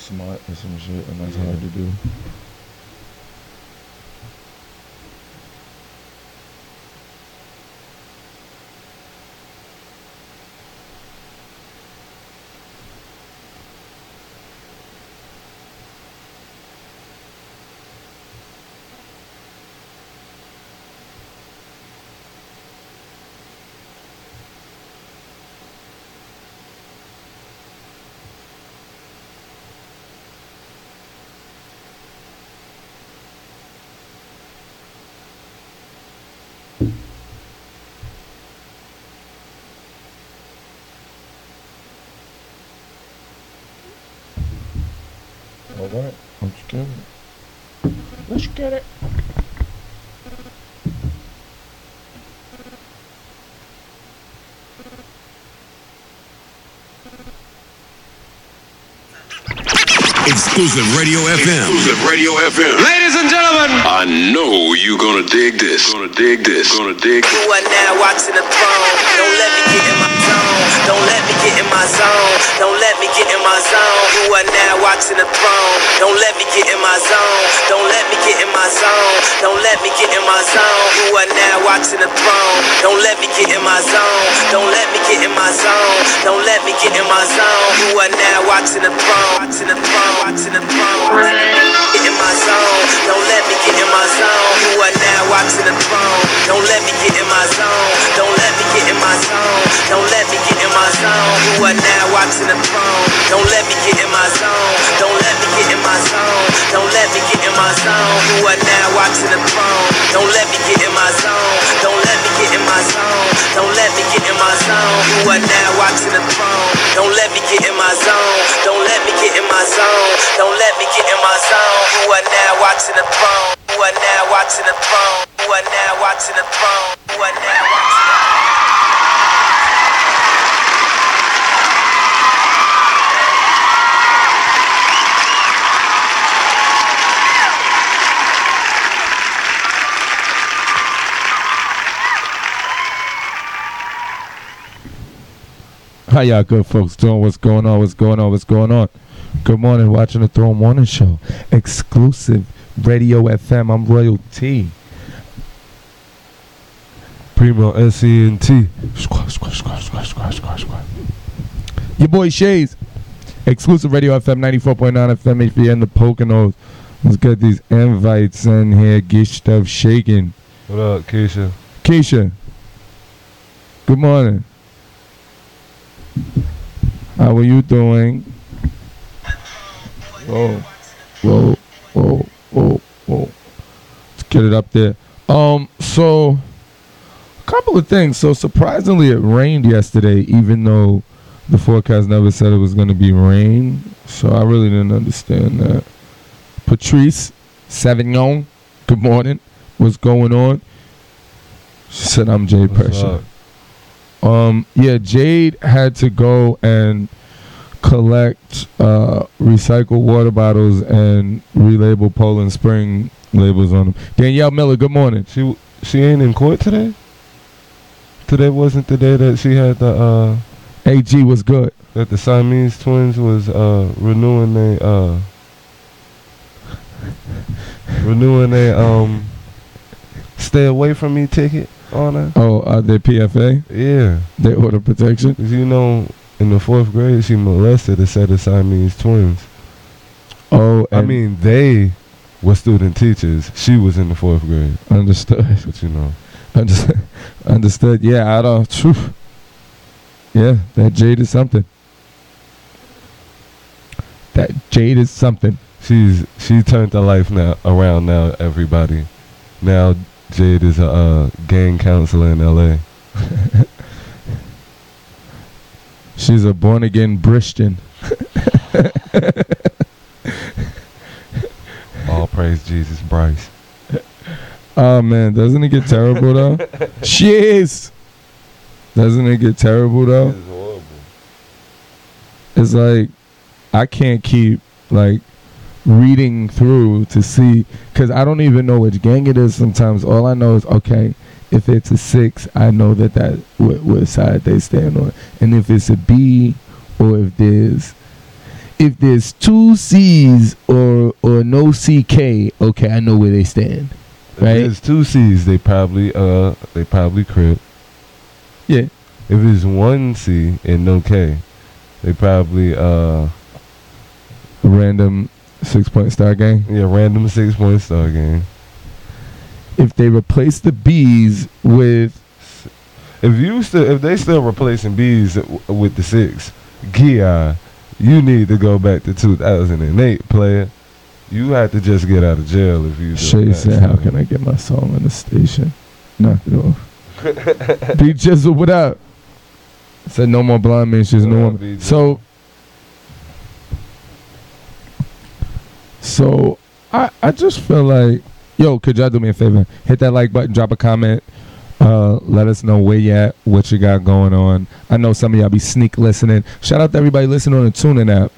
smut or some shit, and that's hard to do. All right, let's get it. Let's get it. Exclusive Radio FM. Exclusive Radio FM. Ladies and gentlemen, I know you gonna dig this. Gonna dig this. Gonna dig this. You are now watching the throne. Don't let me get in my zone. Don't let me get in my zone. Don't let me get in my zone. You are now watching the throne. Don't let me get in my zone. Don't let me get in my zone. Don't let me get in my zone. You are now watching the throne. Don't let me get in my zone. Don't let me get in my zone. Don't let me get in my zone. You are now watching the throne. Watching the throne. Watching the throne. Get in my zone. Don't let me get in my zone. You are now watching the throne. Don't let me get in my zone. Don't let me get in my zone. Don't let me get in my zone. You are now watching the throne. Don't let me get in my zone. Don't let me get in my zone. Don't let me get in my zone. You are now watching the throne. Don't let me get in my zone. Don't let me get in my zone. Don't let me get in my zone. You are now watching the throne. Don't let me get in my zone. Don't let me get in my zone. Don't let me get in my zone. You are now watching the throne. You are now watching the throne. You are now watching the throne. You are now watching the throne. How y'all good folks doing? What's going on? What's going on? What's going on? Good morning, watching the Throne Morning Show. Exclusive Radio FM. I'm Royal T. Primo SENT. Your boy Shays. Exclusive Radio FM 94.9 FM HBN the Poconos. Let's get these invites in here. Get stuff shaking. What up, Keisha? Keisha. Good morning. How are you doing? Whoa. Whoa. Whoa. Whoa. Whoa. Let's get it up there. So a couple of things. So surprisingly it rained yesterday, even though the forecast never said it was gonna be rain. So I really didn't understand that. Patrice Savignon, good morning. What's going on? She said I'm Jay Pressure. Up? Yeah, Jade had to go and collect recycled water bottles and relabel Poland Spring labels on them. Danielle Miller, good morning. She ain't in court today? Today wasn't the day that she had the AG was good. That the Siamese twins was renewing their stay away from me ticket on her. Oh, their PFA? Yeah. Their order protection? 'Cause you know, in the 4th grade, she molested a set of Siamese twins. Oh, I mean, they were student teachers. She was in the 4th grade. Understood. But you know. Understood. Yeah, I don't. Truth. Yeah, that Jade is something. That Jade is something. She turned her life around now, everybody. Now Jade is a gang counselor in LA. She's a born again Christian. All praise Jesus, Bryce. Oh man, doesn't it get terrible though? Jeez. Doesn't it get terrible though? It's horrible. It's like I can't keep like reading through to see, because I don't even know which gang it is sometimes. All I know is, okay, if it's a 6, I know that what side they stand on. And if it's a B, or if if there's two C's or no CK, okay, I know where they stand. Right? If there's two C's, they probably crip. Yeah. If it's one C and no K, they probably A random 6-point star game. random 6-point star game. If they replace the B's with If they still replacing B's with the 6, Gia, you need to go back to 2008, player. You have to just get out of jail if you do Shay that. said, how can I get my song on the station? Knock it off. B Jizzle, what up? Said no more blind men, she's no What up, woman. B. So I just feel like, yo, could y'all do me a favor? Hit that like button, drop a comment. Let us know where you at, what you got going on. I know some of y'all be sneak listening. Shout out to everybody listening on the TuneIn app.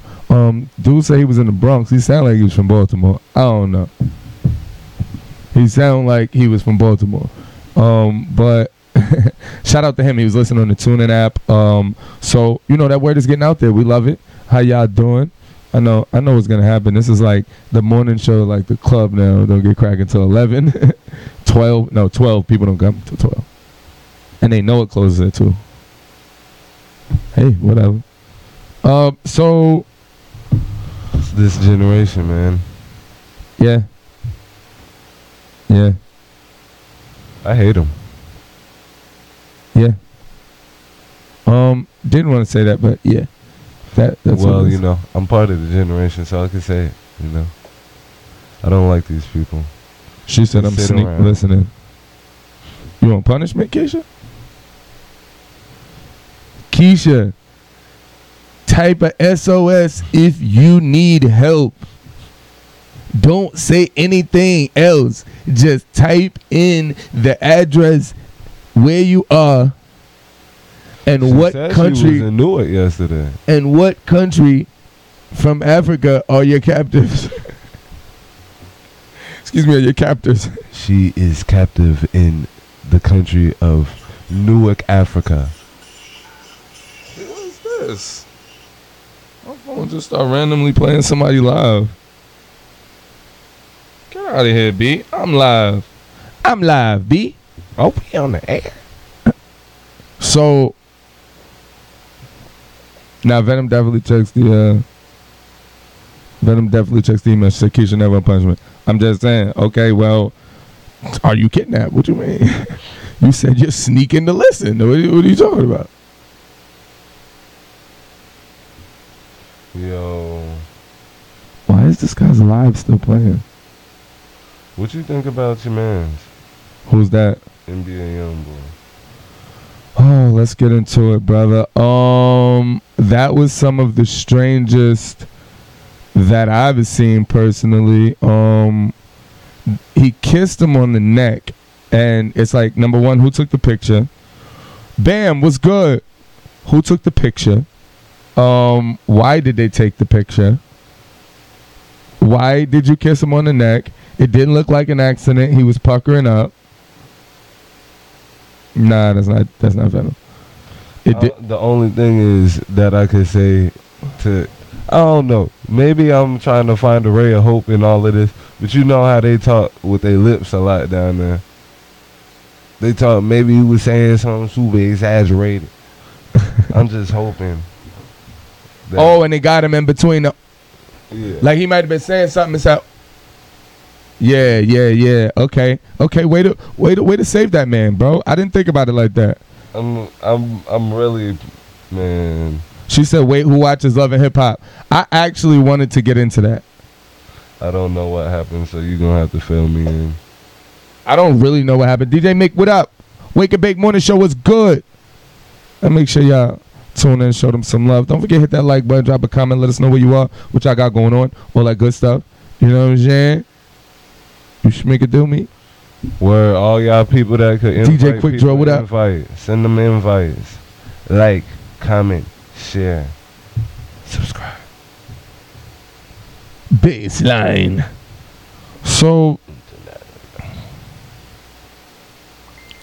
Dude said he was in the Bronx. He sounded like he was from Baltimore. I don't know. He sounded like he was from Baltimore. But shout out to him. He was listening on the TuneIn app. So you know that word is getting out there. We love it. How y'all doing? I know what's gonna happen. This is like the morning show, like the club now. They'll get cracking till 11. 12. No, 12. People don't come till 12. And they know it closes at 2. Hey, whatever. So It's this generation, man. yeah. I hate them. Yeah. Didn't want to say that, but yeah. That's Well, what it you is. know, I'm part of the generation, so I can say it. You know, I don't like these people. She said I'm Sit sneak around. listening. You want punishment, Keisha? Keisha, type a SOS if you need help. Don't say anything else. Just type in the address where you are and She what said country She was in Newark yesterday. and what country from Africa are your captives. Excuse me, are your captors. She is captive in the country of Newark, Africa. What is this? My phone just started randomly playing somebody live. Get out of here, B. I'm live. I'm live, B. Oh, we on the air. So now Venom definitely checks the email. She said Keisha never on punishment. I'm just saying, okay, well, are you kidnapped? What you mean? You said you're sneaking to listen. What are you talking about? Yo, Why is this guy's live still playing? what you think about your man's Who's that? NBA YoungBoy? Oh, let's get into it, brother. That was some of the strangest that I've seen personally. He kissed him on the neck, and it's like, number one, who took the picture? Bam, what's good? Who took the picture? Why did they take the picture? Why did you kiss him on the neck? It didn't look like an accident. He was puckering up. Nah, that's not Venom. The only thing is that I could say to, I don't know, maybe I'm trying to find a ray of hope in all of this, but you know how they talk with their lips a lot down there. They talk, maybe he was saying something super exaggerated. I'm just hoping. Oh, and they got him in between the, Yeah. like he might have been saying something. It's out. Yeah. Okay. Way to save that man, bro. I didn't think about it like that. I'm really, man. She said, "Wait, who watches Love and Hip Hop?" I actually wanted to get into that. I don't know what happened, so you're gonna have to fill me in. I don't really know what happened. DJ Mick, what up? Wake and Bake Morning Show was good. And make sure y'all tune in, show them some love. Don't forget, hit that like button, drop a comment, let us know where you are, what y'all got going on, all that good stuff. You know what I'm saying? You should make it do me. Where all y'all people that could invite DJ Quick people Draw, what to up? invite, send them invites. Like, comment, share, subscribe. Baseline. So,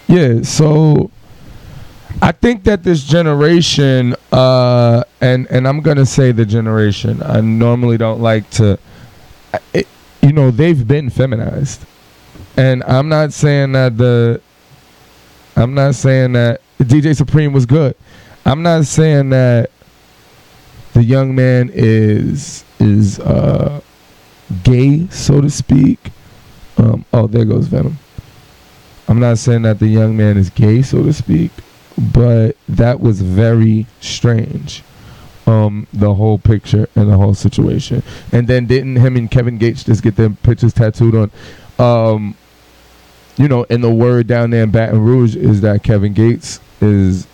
yeah, so I think that this generation, and I'm gonna say the generation. I normally don't like to, they've been feminized, and I'm not saying that DJ Supreme was good. I'm not saying that the young man is gay, so to speak. There goes Venom. I'm not saying that the young man is gay, so to speak, but that was very strange. The whole picture and the whole situation. And then didn't him and Kevin Gates just get their pictures tattooed on? And the word down there in Baton Rouge is that Kevin Gates is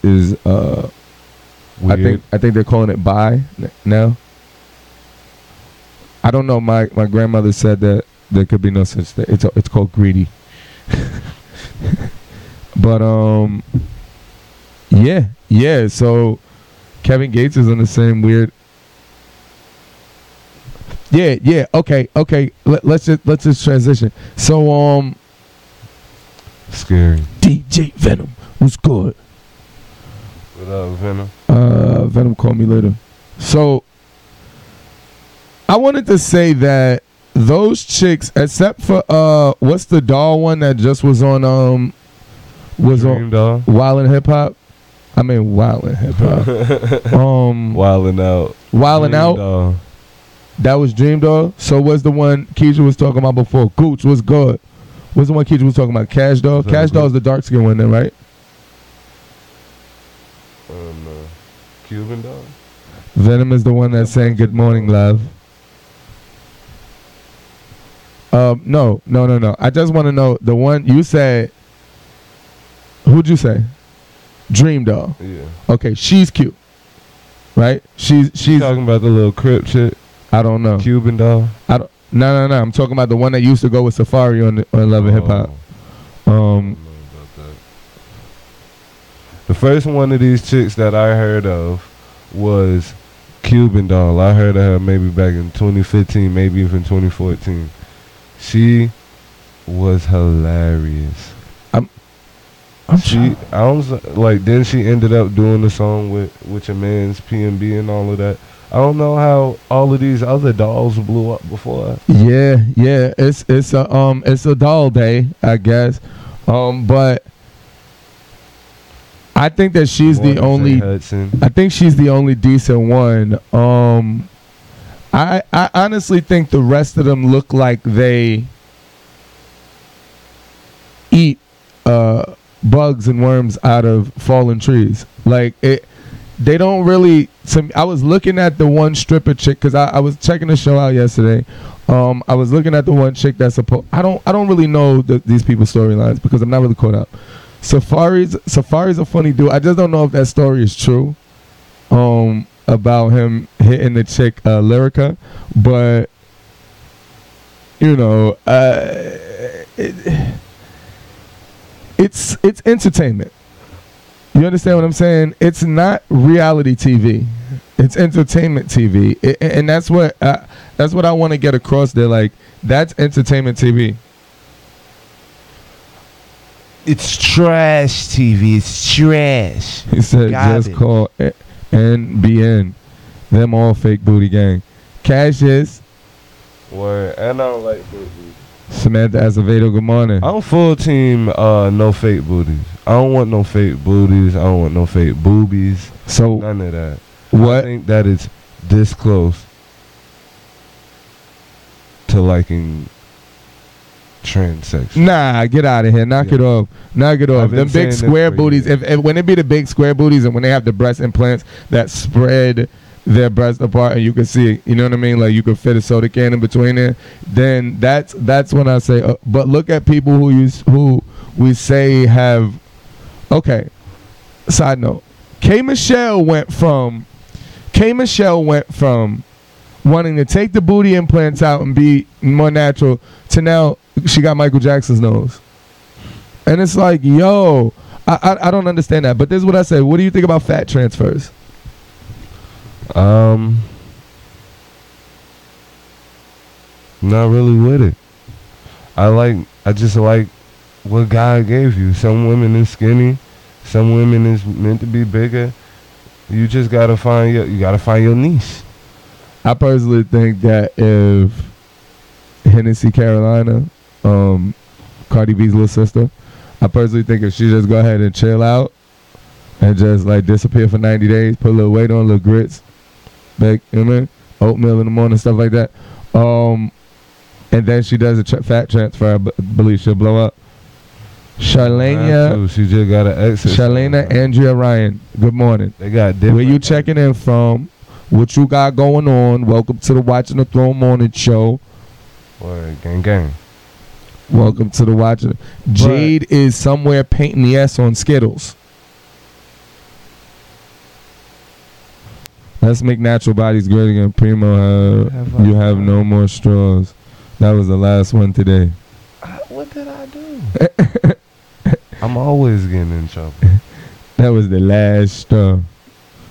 Weird. I think they're calling it bi now. I don't know. My grandmother said that there could be no such thing. It's called greedy. But yeah. So Kevin Gates is on the same weird. Yeah. Okay. Let's just transition. So Scary. DJ Venom was good. What up, Venom? Venom called me later. So I wanted to say that those chicks, except for what's the doll one that just was on Dream Doll? Wild and Hip Hop? I mean Wild and Hip Hop. Wildin' Out. Wildin' Dream Out. Doll. That was Dream Doll. So what's the one Keisha was talking about before? Gooch was good. What's the one Keisha was talking about? Cash Doll. Cash Doll is the dark skin one then, right? Cuban Doll. Venom is the one that's saying good morning, love. No. I just want to know the one you said. Who'd you say? Dream Doll. Yeah. Okay, she's cute, right? She's talking about the little crip chick. I don't know. Cuban Doll. I don't. No. I'm talking about the one that used to go with Safari on Love and Hip Hop. I don't know about that. The first one of these chicks that I heard of was Cuban Doll. I heard of her maybe back in 2015, maybe even 2014. She was hilarious. Then she ended up doing the song with your man's PNB and all of that. I don't know how all of these other dolls blew up before. Yeah. It's a doll day, I guess. But I think that she's the only. I think she's the only decent one. I honestly think the rest of them look like they eat bugs and worms out of fallen trees. Like it, they don't really. I was looking at the one stripper chick because I was checking the show out yesterday. I was looking at the one chick that's supposed. I don't really know these people's storylines because I'm not really caught up. Safari's a funny dude. I just don't know if that story is true. About him hitting the chick Lyrica, but it's entertainment. You understand what I'm saying? It's not reality TV. It's entertainment TV, and that's what I want to get across there. Like that's entertainment TV. It's trash TV. It's trash. He said, just call NBN. Them all fake booty gang. Cash is. Word. And I don't like fake booties. Samantha Azevedo, good morning. I'm full team no fake booties. I don't want no fake booties. I don't want no fake boobies. So none of that. What? I think that is this close to liking transsexual. Nah, get out of here. Knock it off. Them big square booties. If when it be the big square booties and when they have the breast implants that spread their breast apart and you can see, you know what I mean? Like you could fit a soda can in between there. Then that's when I say. But look at people who we say have. Okay. Side note. K Michelle went from wanting to take the booty implants out and be more natural to now she got Michael Jackson's nose. And it's like, yo, I don't understand that. But this is what I say. What do you think about fat transfers? Not really with it. I just like what God gave you. Some women is skinny, Some women is meant to be bigger. You just gotta find your niche. I personally think that if Hennessy Carolina, Cardi B's little sister, I personally think if she just go ahead and chill out and just like disappear for 90 days, put a little weight on, little grits, bake, you know what I mean? Oatmeal in the morning, stuff like that. And then she does a fat transfer, I believe she'll blow up. Charlene, she just got an exit. Charlene Andrea Ryan, good morning. They got different. Where you checking in from? What you got going on? Welcome to the Watching the Throne Morning Show. Boy, gang gang. Welcome to the Watching. Jade is somewhere painting the S on Skittles. Let's make natural bodies great again. Primo, you have no more straws. That was the last one today. What did I do? I'm always getting in trouble. That was the last straw.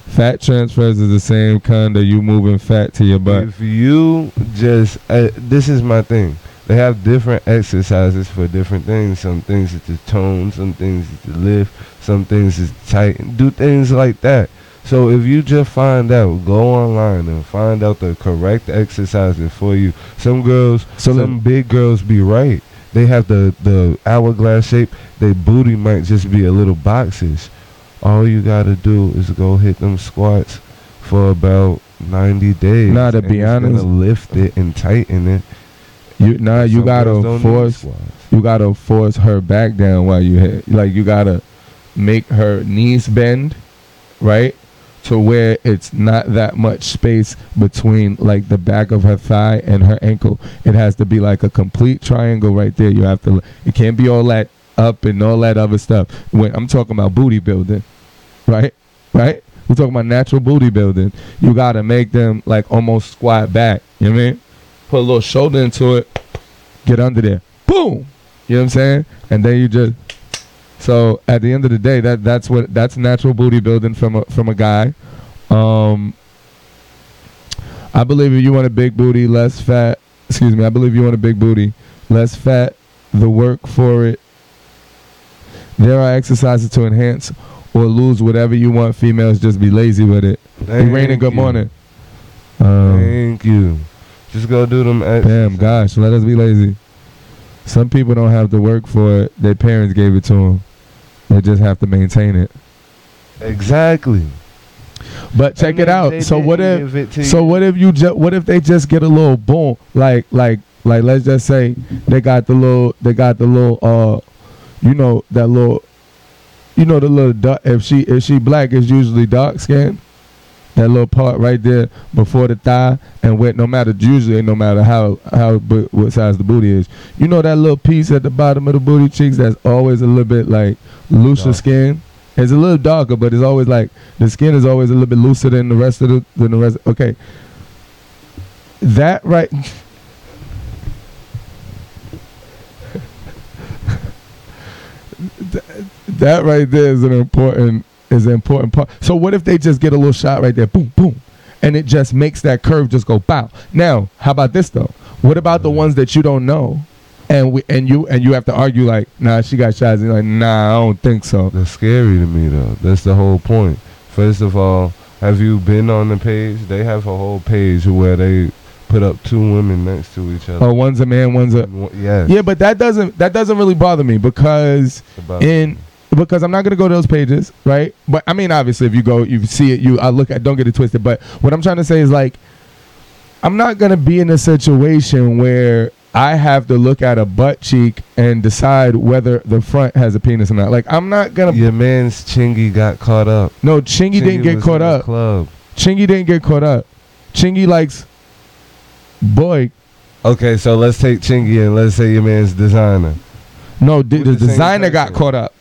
Fat transfers is the same kind of you moving fat to your butt. If you just, this is my thing. They have different exercises for different things. Some things is to tone, some things is to lift, some things is to tighten. Do things like that. So if you just find out, go online and find out the correct exercises for you. Some girls, some big girls be right. They have the hourglass shape. Their booty might just be a little boxish. All you gotta do is go hit them squats for about 90 days. Nah, to be honest, lift it and tighten it. You gotta force her back down while you hit. Like you gotta make her knees bend, right? To where it's not that much space between like the back of her thigh and her ankle. It has to be like a complete triangle right there. You have to. It can't be all that up and all that other stuff. When I'm talking about booty building, right? We're talking about natural booty building. You gotta make them like almost squat back. You know what I mean? Put a little shoulder into it. Get under there. Boom. You know what I'm saying? And then you just. So at the end of the day, that's natural booty building from a guy. I believe if you want a big booty, less fat. Excuse me. I believe you want a big booty, less fat. The work for it. There are exercises to enhance or lose whatever you want. Females just be lazy with it. Raina, good morning. Thank you. Just go do them exercises. Damn, gosh, let us be lazy. Some people don't have to work for it. Their parents gave it to them. They just have to maintain it. Exactly. But check it out. So what if they just get a little boom, like let's just say they got the little the little dark, if she black, is usually dark skin. That little part right there before the thigh and no matter how what size the booty is. You know that little piece at the bottom of the booty cheeks that's always a little bit like looser skin? It's a little darker, but it's always like the skin is always a little bit looser than the rest. Okay. That right that right there is an important part. So what if they just get a little shot right there, boom, boom, and it just makes that curve just go bow. Now, how about this though? What about the ones that you don't know, and you have to argue like, nah, she got shots, and you're like, nah, I don't think so. That's scary to me though. That's the whole point. First of all, have you been on the page? They have a whole page where they put up two women next to each other. Oh, one's a man, one's a yes. Yeah, but that doesn't really bother me because because I'm not going to go to those pages, right? But I mean, obviously, if you go, you see it, I look at, don't get it twisted. But what I'm trying to say is like, I'm not going to be in a situation where I have to look at a butt cheek and decide whether the front has a penis or not. Like, I'm not going to. Your man's Chingy got caught up. No, Chingy didn't get caught up. Club. Chingy didn't get caught up. Chingy likes boy. Okay, so let's take Chingy and let's say your man's Designer. No, the Designer got caught up.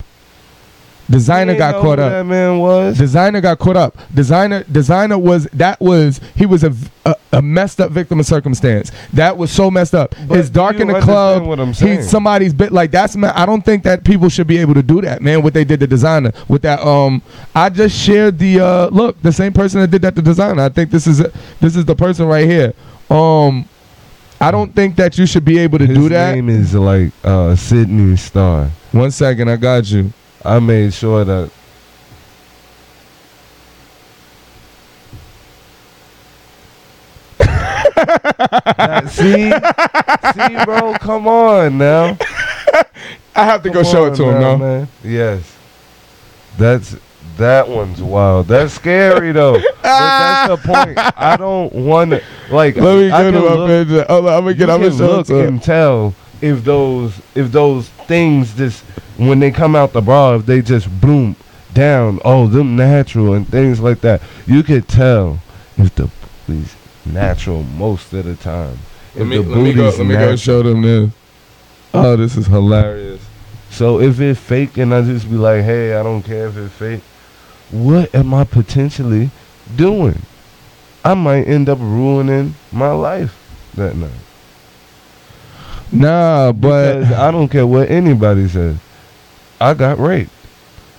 Designer got caught up. That man was. Designer got caught up. Designer was he was a messed up victim of circumstance. That was so messed up. But it's dark in the club. What I'm saying? He's somebody's bit like that's. I don't think that people should be able to do that, man. What they did to Designer with that. I just shared the look. The same person that did that to Designer. I think this is the person right here. I don't think that you should be able to do that. His name is like Sydney Star. 1 second, I got you. I made sure that See, bro, come on now. I have to go show it to him, no? Man. Yes. That one's wild. That's scary though. But that's the point. I don't want to like. Let me I go can to my look, page. Hold on, I'm gonna show look it to him. and tell if those things just when they come out the bra, if they just boom down, oh, them natural and things like that. You could tell if the booty's natural most of the time. Let me go show them this. Oh, this is hilarious. So if it's fake and I just be like, hey, I don't care if it's fake, what am I potentially doing? I might end up ruining my life that night. Nah, but because I don't care what anybody says. I got raped.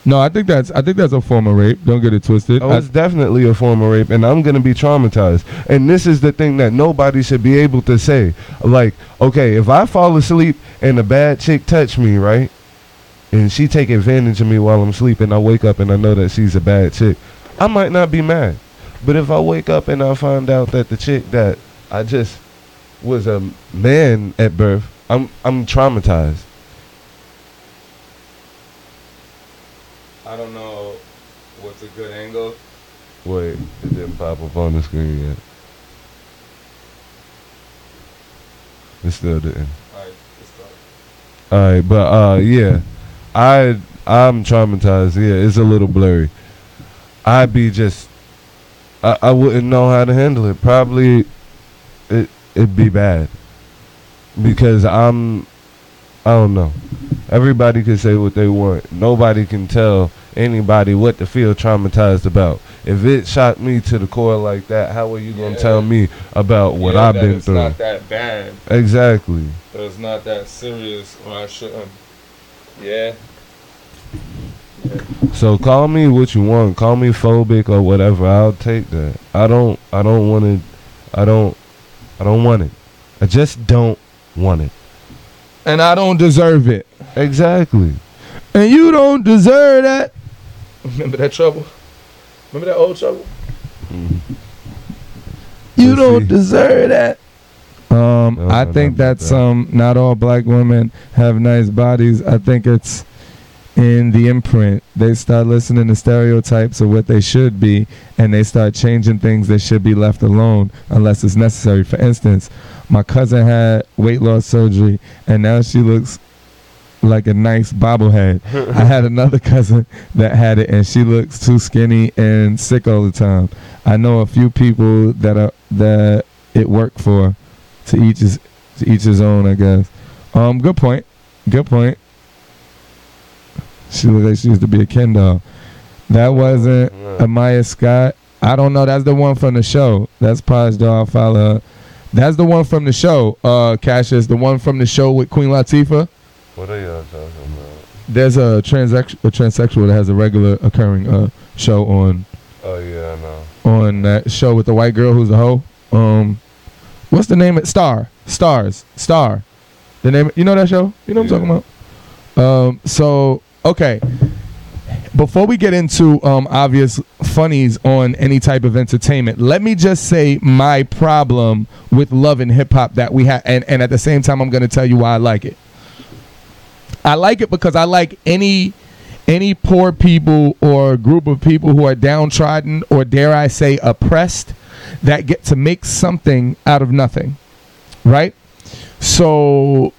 No, I think that's a form of rape. Don't get it twisted. Oh, it's definitely a form of rape, and I'm gonna be traumatized. And this is the thing that nobody should be able to say. Like, okay, if I fall asleep and a bad chick touch me, right, and she take advantage of me while I'm sleeping, I wake up and I know that she's a bad chick, I might not be mad. But if I wake up and I find out that the chick that I just was a man at birth, I'm traumatized. I don't know what's a good angle. Wait, it didn't pop up on the screen yet. It still didn't. Alright, but yeah. I'm traumatized. Yeah, it's a little blurry. I'd be just I wouldn't know how to handle it. Probably it'd be bad. Because I don't know. Everybody can say what they want. Nobody can tell anybody what to feel traumatized about. If it shocked me to the core like that, how are you gonna tell me about what I've been through? It's not that bad. Exactly. But it's not that serious, or I shouldn't. Yeah. So call me what you want. Call me phobic or whatever. I'll take that. I don't want it. I don't want it. I just don't want it. And I don't deserve it. Exactly. And you don't deserve that. Remember that trouble? Remember that old trouble? Mm-hmm. You don't deserve that. I think that's that. Not all black women have nice bodies. I think it's in the imprint. They start listening to stereotypes of what they should be, and they start changing things that should be left alone unless it's necessary. For instance, my cousin had weight loss surgery, and now she looks like a nice bobblehead. I had another cousin that had it, and she looks too skinny and sick all the time. I know a few people that it worked for. To each his own, I guess. Good point. She looked like she used to be a Ken doll. That wasn't Amaya Scott. I don't know. That's the one from the show. That's Paz doll. I'll follow her. That's the one from the show. Cassius, the one from the show with Queen Latifah. What are y'all talking about? There's a transsexual that has a regular occurring show on. Oh yeah, I know. On that show with the white girl who's a hoe. What's the name of Star? The name, you know that show? You know what I'm talking about? So, okay. Before we get into obvious funnies on any type of entertainment, let me just say my problem with love and hip hop that we have, and at the same time, I'm going to tell you why I like it. I like it because I like any poor people or group of people who are downtrodden or, dare I say, oppressed, that get to make something out of nothing, right? So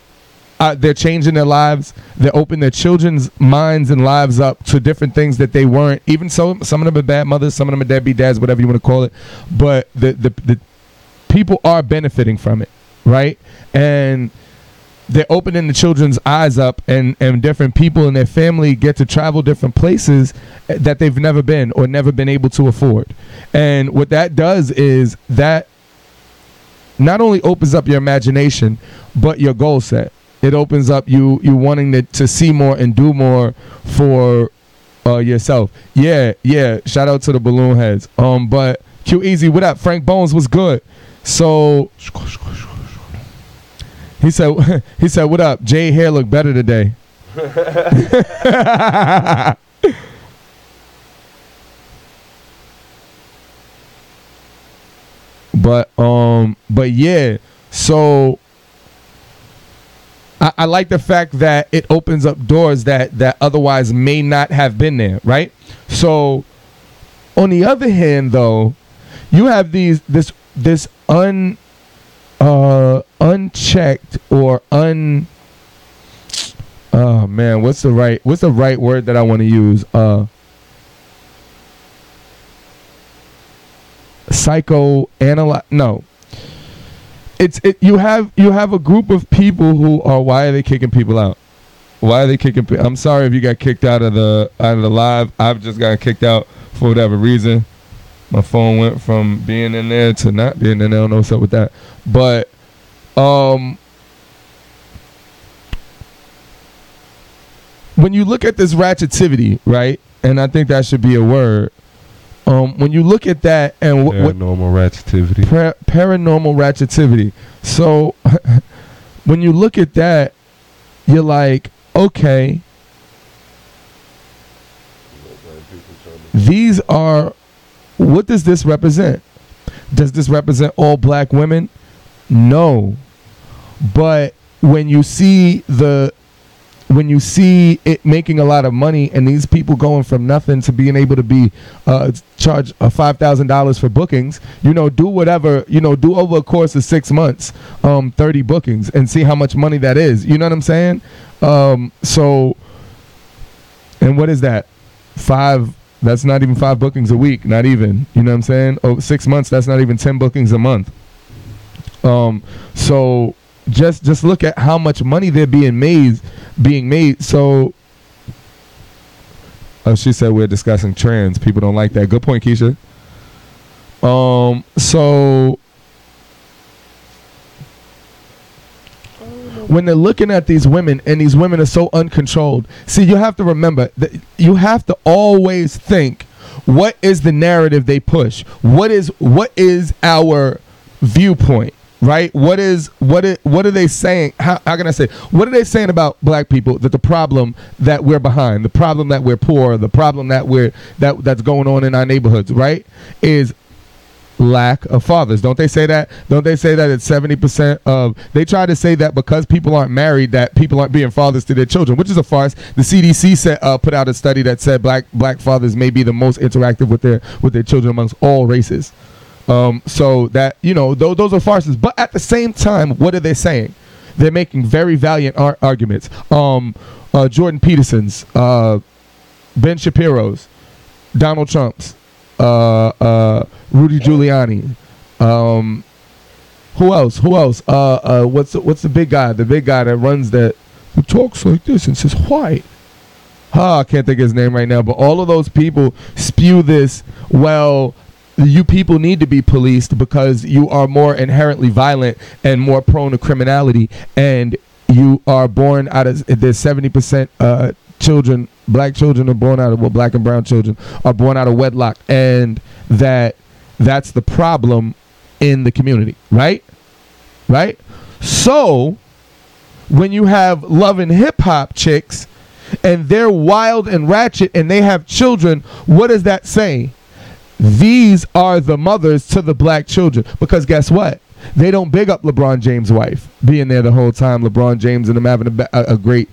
they're changing their lives. They open their children's minds and lives up to different things that they weren't. Even so, some of them are bad mothers, some of them are deadbeat dads, whatever you want to call it. But the people are benefiting from it, right? And they're opening the children's eyes up, and different people in their family get to travel different places that they've never been or never been able to afford. And what that does is that not only opens up your imagination, but your goal set. It opens up you wanting to see more and do more for yourself. Yeah. Shout out to the balloon heads. But Q Easy, what up? Frank Bones was good. So he said, what up? Jay hair look better today. But yeah, So I like the fact that it opens up doors that otherwise may not have been there, right? So on the other hand, though, you have this unchecked or oh man, what's the right word that I want to use? No. You have a group of people who are, why are they kicking people out? Why are they kicking I'm sorry if you got kicked out of the live. I've just got kicked out for whatever reason. My phone went from being in there to not being in there. I don't know what's up with that. But when you look at this ratchetivity, right? And I think that should be a word. When you look at that and paranormal ratchetivity. Paranormal ratchetivity. So when you look at that, you're like, okay, these are, what does this represent? Does this represent all black women? No. But when you see it making a lot of money and these people going from nothing to being able to be charge $5,000 for bookings, do whatever, do over a course of 6 months, 30 bookings and see how much money that is. You know what I'm saying? So, and what is that? That's not even 5 bookings a week. Not even, you know what I'm saying? 6 months, that's not even 10 bookings a month. So just look at how much money they're being made. So, she said we're discussing trans. People don't like that. Good point, Keisha. So when they're looking at these women and these women are so uncontrolled, see, you have to remember that you have to always think, what is the narrative they push? What is our viewpoint? Right? What are they saying? How can I say? What are they saying about black people? That the problem that we're behind, the problem that we're poor, the problem that's going on in our neighborhoods, right, is lack of fathers. Don't they say that? Don't they say that it's 70% of? They try to say that because people aren't married, that people aren't being fathers to their children, which is a farce. The CDC put out a study that said black fathers may be the most interactive with their children amongst all races. So that, those are farces. But at the same time, what are they saying? They're making very valiant arguments. Jordan Peterson's, Ben Shapiro's, Donald Trump's, Rudy Giuliani. Who else? What's the big guy? The big guy that runs that, who talks like this and says white. I can't think of his name right now. But all of those people spew this. Well, you people need to be policed because you are more inherently violent and more prone to criminality, and you are born out of, there's 70% children, black children are born out of, black and brown children are born out of wedlock, and that's the problem in the community, right? So when you have love and hip hop chicks and they're wild and ratchet and they have children, what does that say? These are the mothers to the black children, because guess what? They don't big up LeBron James' wife being there the whole time. LeBron James and them having a great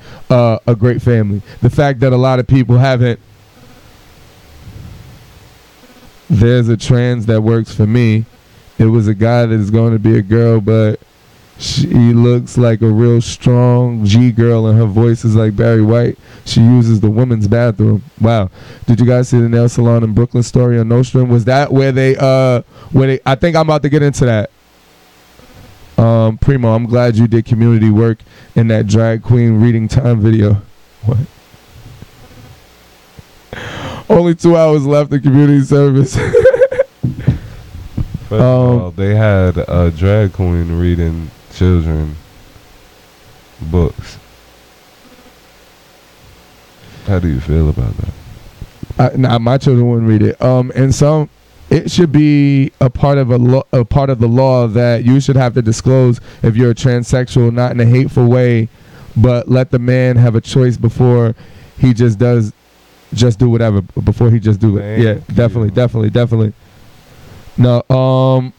family. The fact that a lot of people haven't. There's a trans that works for me. It was a guy that is going to be a girl, but she looks like a real strong G girl, and her voice is like Barry White. She uses the women's bathroom. Wow. Did you guys see the nail salon in Brooklyn story on Nostrum? Was that where they I think I'm about to get into that. Primo, I'm glad you did community work in that drag queen reading time video. What? Only 2 hours left of community service. First of all, they had a drag queen reading children books. How do you feel about that? Nah, my children wouldn't read it. And some, it should be a part of a part of the law that you should have to disclose if you're a transsexual, not in a hateful way, but let the man have a choice before he just do whatever. Before he just do it. Yeah, definitely. No.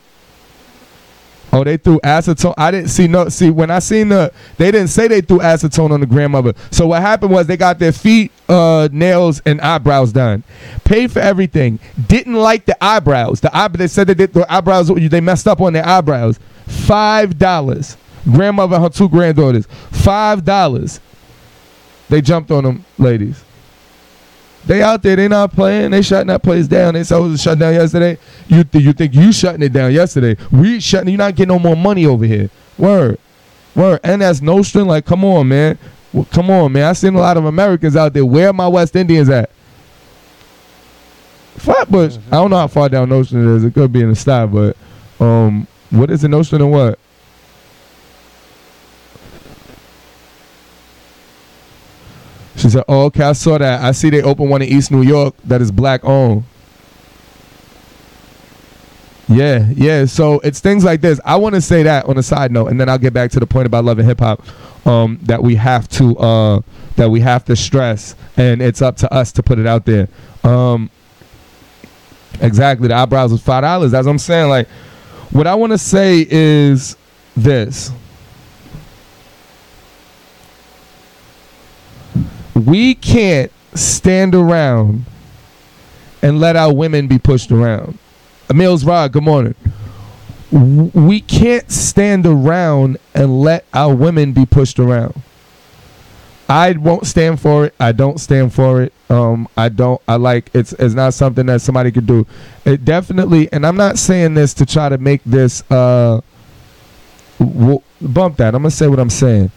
Oh, they threw acetone. I didn't see when I seen they didn't say they threw acetone on the grandmother. So what happened was they got their feet, nails, and eyebrows done. Paid for everything. Didn't like the eyebrows. They said that the eyebrows, they messed up on their eyebrows. $5. Grandmother and her 2 granddaughters. $5. They jumped on them, ladies. They out there, they not playing. They shutting that place down. They said it was shut down yesterday. You think you shutting it down yesterday? We shutting. You not getting no more money over here. Word. And that's Nostrand. Like, come on, man. Come on, man. I seen a lot of Americans out there. Where are my West Indians at? Flatbush. I don't know how far down Nostrand is. It could be in the style, but what is it, Nostrand and what? She said, oh, okay, I saw that. I see they opened one in East New York that is black owned. Yeah. So it's things like this. I want to say that on a side note, and then I'll get back to the point about love and hip hop that we have to stress, and it's up to us to put it out there. Exactly. The eyebrows was $5. That's what I'm saying. Like, what I want to say is this. We can't stand around and let our women be pushed around. Emil's Rod, good morning. We can't stand around and let our women be pushed around. I won't stand for it. I don't stand for it. It's not something that somebody could do. It definitely, and I'm not saying this to try to make this bump that. I'm gonna say what I'm saying.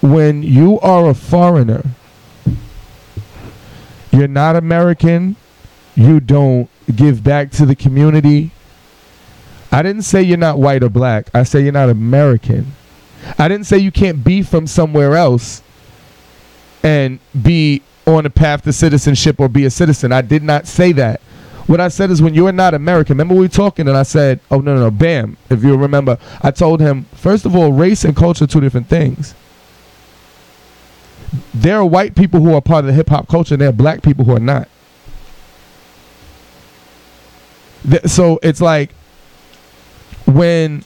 When you are a foreigner, you're not American, you don't give back to the community. I didn't say you're not white or black. I say you're not American. I didn't say you can't be from somewhere else and be on a path to citizenship or be a citizen. I did not say that. What I said is when you're not American, remember we were talking and I said, oh, no, bam. If you remember, I told him, first of all, race and culture are 2 different things. There are white people who are part of the hip-hop culture, and there are black people who are not. So it's like when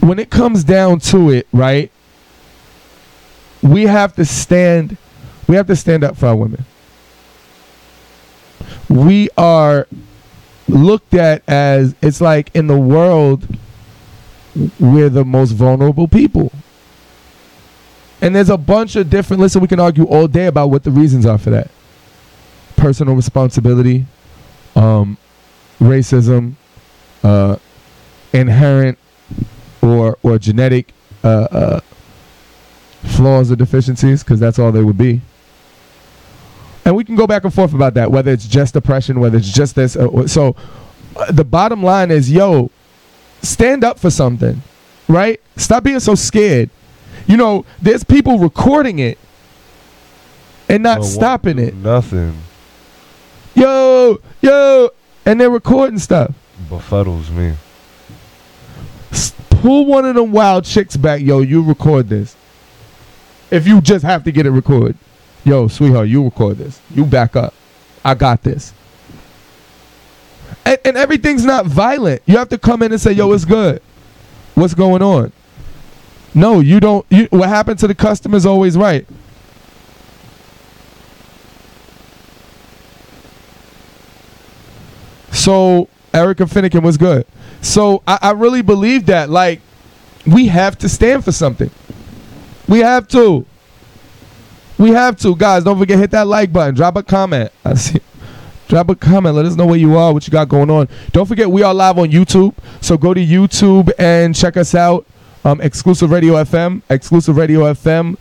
it comes down to it, right, we have to stand up for our women. We are looked at as, it's like in the world, we're the most vulnerable people. And there's a bunch of different, listen, we can argue all day about what the reasons are for that. Personal responsibility, racism, inherent or genetic flaws or deficiencies, because that's all they would be. And we can go back and forth about that, whether it's just depression, whether it's just this. So the bottom line is, yo, stand up for something, right? Stop being so scared. You know, there's people recording it and not stopping it. Nothing. Yo, and they're recording stuff. Befuddles me. Pull one of them wild chicks back, yo, you record this. If you just have to get it recorded. Yo, sweetheart, you record this. You back up. I got this. And everything's not violent. You have to come in and say, yo, it's good. What's going on? No, you don't. What happened to the customer is always right. So, Erica Finnegan was good. So, I really believe that, like, we have to stand for something. We have to. Guys, don't forget, hit that like button. Drop a comment. Drop a comment. Let us know where you are, what you got going on. Don't forget, we are live on YouTube. So, go to YouTube and check us out. Xclusive Radio FM. Xclusive Radio FM.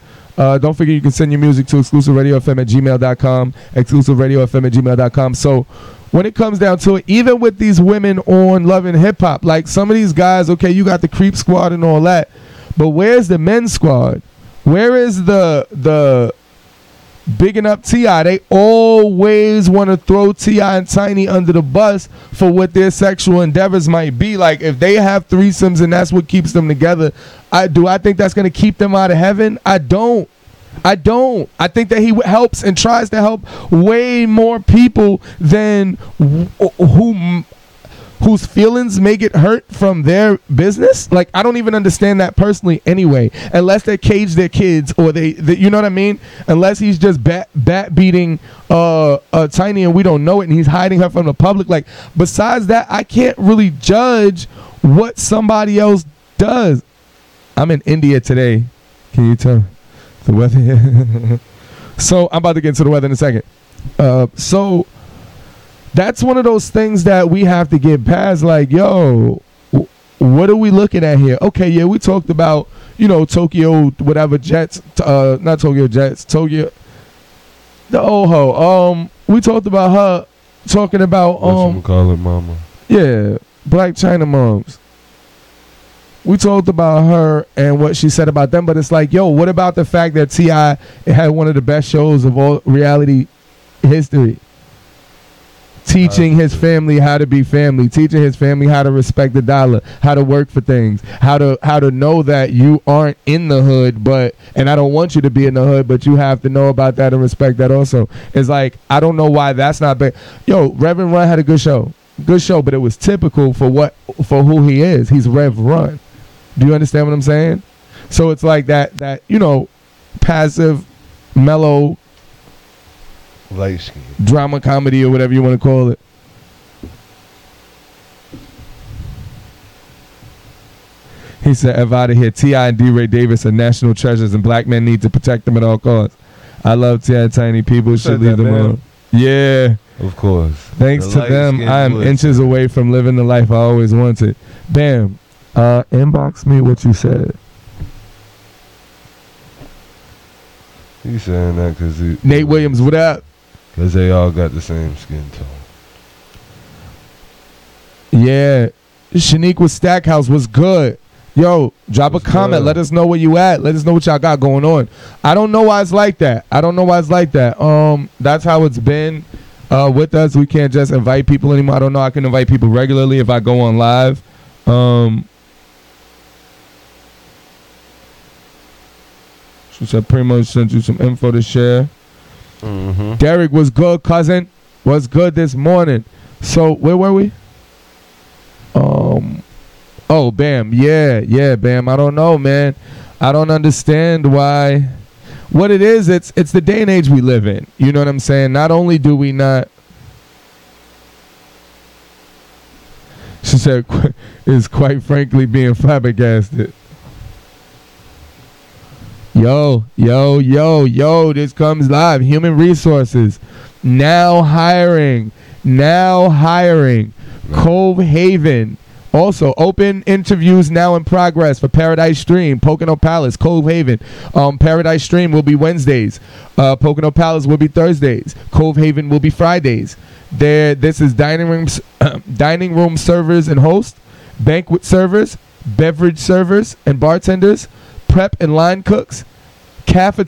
Don't forget you can send your music to exclusiveradiofm@gmail.com. Exclusiveradiofm@gmail.com. So when it comes down to it, even with these women on Love and Hip Hop, like some of these guys, okay, you got the Creep Squad and all that, but where's the men's squad? Where is the bigging up T.I.? They always want to throw T.I. and Tiny under the bus for what their sexual endeavors might be. Like, if they have threesomes and that's what keeps them together, I think that's going to keep them out of heaven? I don't. I think that he helps and tries to help way more people than who whose feelings may get hurt from their business. Like, I don't even understand that personally anyway, unless they cage their kids or they you know what I mean? Unless he's just bat beating Tiny and we don't know it and he's hiding her from the public. Like, besides that, I can't really judge what somebody else does. I'm in India today. Can you tell the weather here? So I'm about to get into the weather in a second. So that's one of those things that we have to get past. Like, yo, what are we looking at here? Okay, yeah, we talked about, Tokyo, whatever Jets, not Tokyo Jets, Tokyo, the old hoe. We talked about her talking about call it mama. Yeah, Black China moms. We talked about her and what she said about them, but it's like, yo, what about the fact that T.I. had one of the best shows of all reality history? Teaching his family how to be family, teaching his family how to respect the dollar, how to work for things, how to know that you aren't in the hood, and I don't want you to be in the hood, but you have to know about that and respect that also. It's like, I don't know why that's not big. Yo, Reverend Run had a good show, but it was typical for who he is. He's Rev Run. Do you understand what I'm saying? So it's like that passive, mellow, light skin drama comedy or whatever you want to call it. He said, "Ev out of here. T.I. and D. Ray Davis are national treasures, and black men need to protect them at all costs. I love T.I. Tiny. People should leave them alone." Yeah, of course. Thanks to them, I am inches away from living the life I always wanted. Bam. Inbox me what you said. He's saying that because Nate Williams, what up? Because they all got the same skin tone. Yeah. Shanique with Stackhouse was good. Yo, drop a comment. Good. Let us know where you at. Let us know what y'all got going on. I don't know why it's like that. That's how it's been with us. We can't just invite people anymore. I don't know. I can invite people regularly if I go on live. So pretty much sent you some info to share. Mm-hmm. Derek was good, cousin. Was good this morning. So where were we? Oh, Bam. Yeah, Bam. I don't know, man. I don't understand why. What it is, it's the day and age we live in. You know what I'm saying? Not only do we not. She said, is quite frankly being flabbergasted. Yo, this comes live. Human Resources. Now hiring. Cove Haven. Also, open interviews now in progress for Paradise Stream, Pocono Palace, Cove Haven. Paradise Stream will be Wednesdays. Pocono Palace will be Thursdays. Cove Haven will be Fridays. This is dining room servers and hosts, banquet servers, beverage servers and bartenders, prep and line cooks, cafe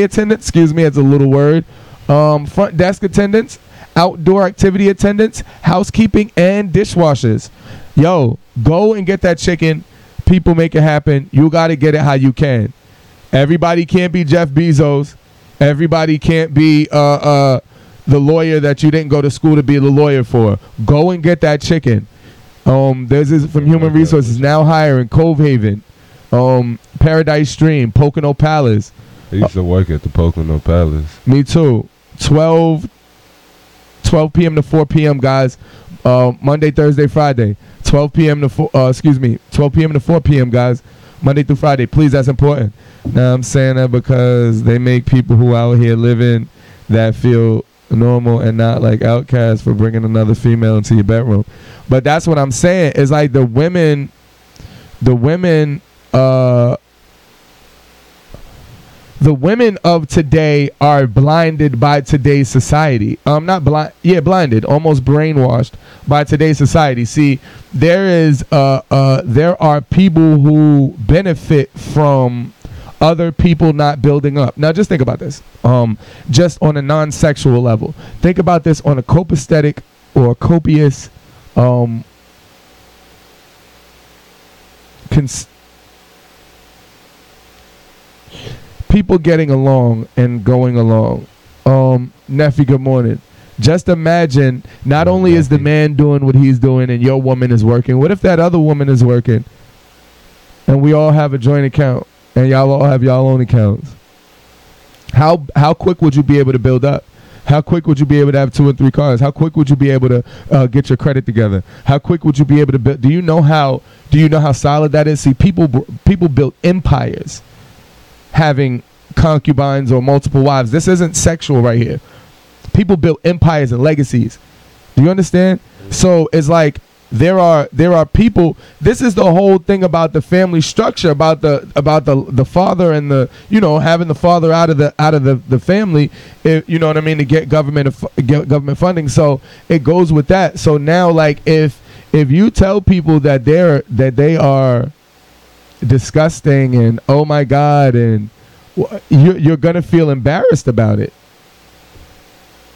attendants, it's a little word, front desk attendants, outdoor activity attendants, housekeeping, and dishwashers. Yo, go and get that chicken. People make it happen. You got to get it how you can. Everybody can't be Jeff Bezos. Everybody can't be the lawyer that you didn't go to school to be the lawyer for. Go and get that chicken. There's this from Human Resources, now hiring, Cove Haven, Paradise Stream, Pocono Palace. I used to work at the Pocono Palace. Me too. 12 p.m. to 4 p.m. guys. Monday, Thursday, Friday. 12 p.m. to 12 p.m. to 4 p.m. guys. Monday through Friday. Please, that's important. Now I'm saying that because they make people who out here living that feel normal and not like outcasts for bringing another female into your bedroom. But that's what I'm saying. It's like the women of today are blinded by today's society. Blinded, almost brainwashed by today's society. See, there are people who benefit from other people not building up. Now, just think about this. Just on a non-sexual level. Think about this on a copacetic or copious people getting along and going along. Nephew, good morning. Just imagine, not only is the man doing what he's doing and your woman is working, what if that other woman is working and we all have a joint account and y'all all have y'all own accounts? How quick would you be able to build up? How quick would you be able to have 2 or 3 cars? How quick would you be able to get your credit together? How quick would you be able to build? Do you know how solid that is? See, people built empires having concubines or multiple wives. This isn't sexual right here. People built empires and legacies. Do you understand? So it's like there are people. This is the whole thing about the family structure, about the father and the, you know, having the father out of the family, if, you know what I mean, to get government funding. So it goes with that. So now, like, if you tell people that they are disgusting and oh my God, and you're gonna feel embarrassed about it.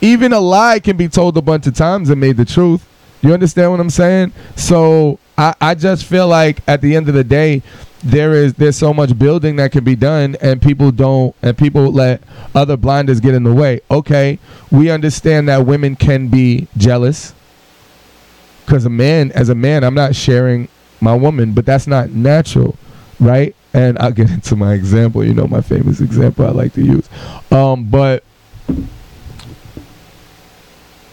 Even a lie can be told a bunch of times and made the truth. You understand what I'm saying? So I just feel like at the end of the day, there's so much building that can be done, and people let other blinders get in the way. Okay, we understand that women can be jealous, because as a man, I'm not sharing my woman, but that's not natural, right? And I'll get into my example, you know, my famous example I like to use. But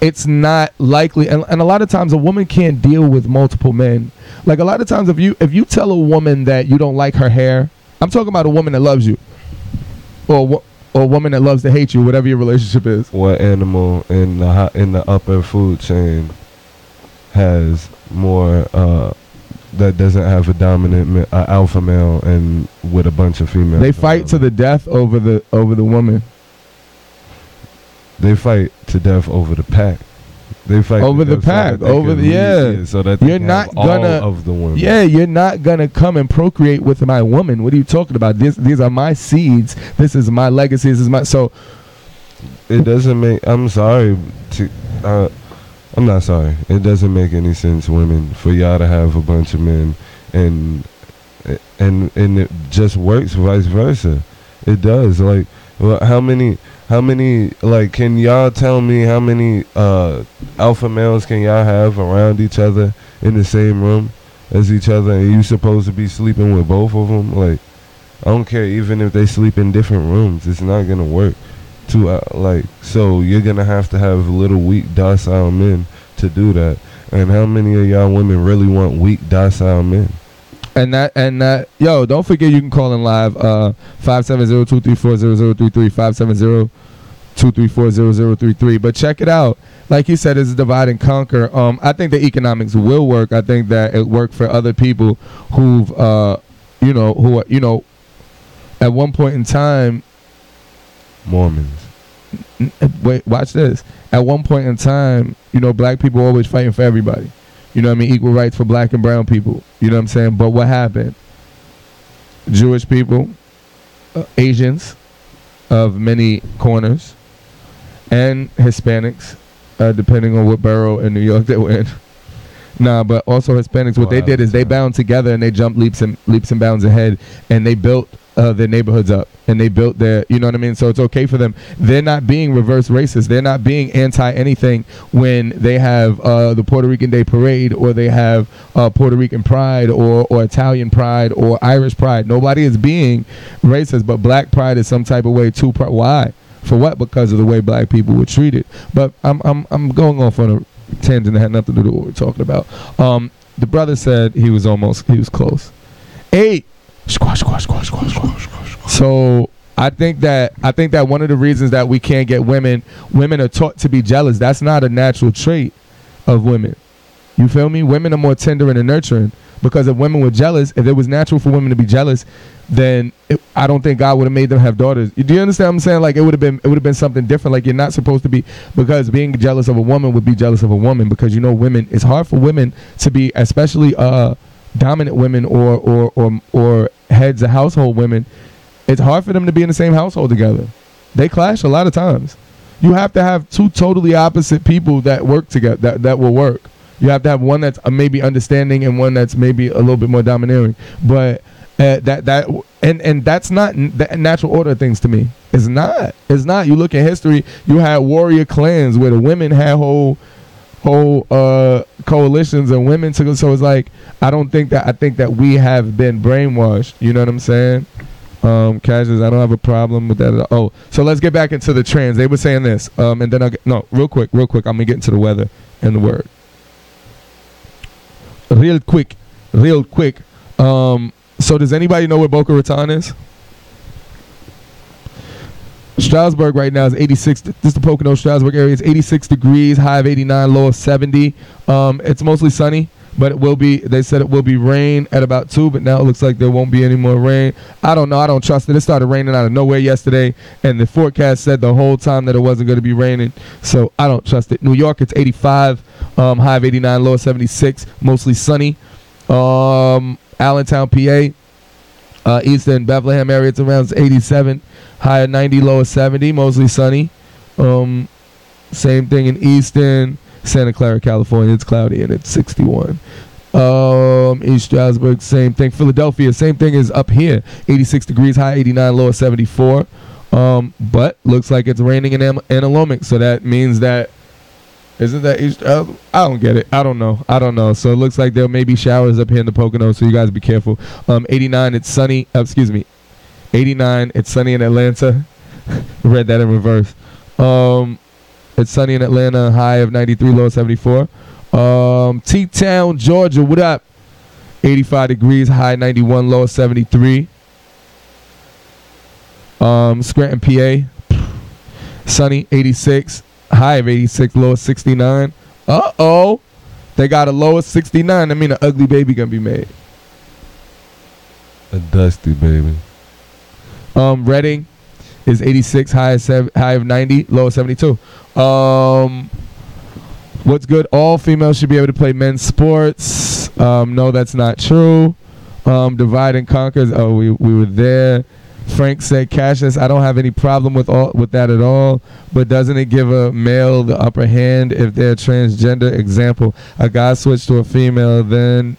it's not likely, and a lot of times a woman can't deal with multiple men. Like, a lot of times if you tell a woman that you don't like her hair, I'm talking about a woman that loves you, or a woman that loves to hate you, whatever your relationship is. What animal in the upper food chain has more that doesn't have a dominant alpha male and with a bunch of females? They fight to the death over the woman. They fight to death over the pack. They fight over the pack, over the so that you're not gonna all of the women. Yeah, you're not gonna come and procreate with my woman. What are you talking about? These are my seeds. This is my legacy. This is my so. It doesn't make. I'm sorry. I'm not sorry. It doesn't make any sense, women, for y'all to have a bunch of men, and it just works vice versa. It does. Like, well, how many, like, can y'all tell me how many alpha males can y'all have around each other in the same room as each other, and you supposed to be sleeping with both of them? Like, I don't care, even if they sleep in different rooms, it's not gonna work. So you're gonna have to have little weak docile men to do that. And how many of y'all women really want weak docile men? And that, yo, don't forget you can call in live 570-234-0033, 570-234-0033. But check it out. Like you said, it's a divide and conquer. I think the economics will work. I think that it worked for other people who've who are, at one point in time, Mormons. Wait, watch this. At one point in time, black people were always fighting for everybody. You know what I mean? Equal rights for black and brown people. You know what I'm saying? But what happened? Jewish people, Asians of many corners, and Hispanics, depending on what borough in New York they were in. But also Hispanics, what they did is they bound together and they jumped leaps and bounds ahead, and they built their neighborhoods up, and they built their, you know what I mean? So it's okay for them. They're not being reverse racist. They're not being anti anything when they have the Puerto Rican Day Parade, or they have Puerto Rican Pride, or Italian Pride, or Irish Pride. Nobody is being racist, but black pride is some type of way too. Why? For what? Because of the way black people were treated. But I'm going off on a tangent that had nothing to do with what we're talking about. The brother said he was close. 8. Squash. So I think that one of the reasons that we can't get women are taught to be jealous. That's not a natural trait of women. You feel me? Women are more tender and nurturing, because if women were jealous, if it was natural for women to be jealous, then I don't think God would have made them have daughters. Do you understand what I'm saying? Like, it would have been something different. Like, you're not supposed to be, because being jealous of a woman would be jealous of a woman, because women, it's hard for women to be, especially dominant women or heads of household women. It's hard for them to be in the same household together. They clash a lot of times. You have to have two totally opposite people that work together, that will work. You have to have one that's maybe understanding and one that's maybe a little bit more domineering. But And that's not the natural order of things to me. It's not. You look at history. You had warrior clans where the women had whole coalitions and women took. So it's like I think that we have been brainwashed. You know what I'm saying? Cassius, I don't have a problem with that at all. Oh, so let's get back into the trans. They were saying this, and then real quick. I'm gonna get into the weather and the word. Real quick. So does anybody know where Boca Raton is? Strasbourg right now is 86. This is the Pocono Strasbourg area. It's 86 degrees, high of 89, low of 70. It's mostly sunny, but it will be. They said it will be rain at about 2, but now it looks like there won't be any more rain. I don't know. I don't trust it. It started raining out of nowhere yesterday, and the forecast said the whole time that it wasn't going to be raining. So I don't trust it. New York, it's 85, high of 89, low of 76, mostly sunny. Allentown, PA, Eastern Bethlehem area, it's around 87, high of 90, low of 70, mostly sunny. Same thing in Easton, Santa Clara, California, it's cloudy and it's 61. East Stroudsburg, same thing. Philadelphia, same thing as up here, 86 degrees, high 89, low of 74. But looks like it's raining in Antelope, so that means that isn't that East? I don't get it. I don't know. So it looks like there may be showers up here in the Pocono, so you guys be careful. 89, it's sunny. 89, it's sunny in Atlanta. Read that in reverse. It's sunny in Atlanta, high of 93, low of 74. T-Town, Georgia, what up? 85 degrees, high 91, low of 73. Scranton, PA, sunny, 86. High of 86, low of 69. They got a low of 69. I mean, an ugly baby gonna be made. A dusty baby. Reading is 86, high of 90, low of 72. What's good? All females should be able to play men's sports. No, that's not true. Divide and conquer. Oh, we were there. Frank said, Cassius, I don't have any problem with that at all, but doesn't it give a male the upper hand if they're transgender? Example, a guy switched to a female, then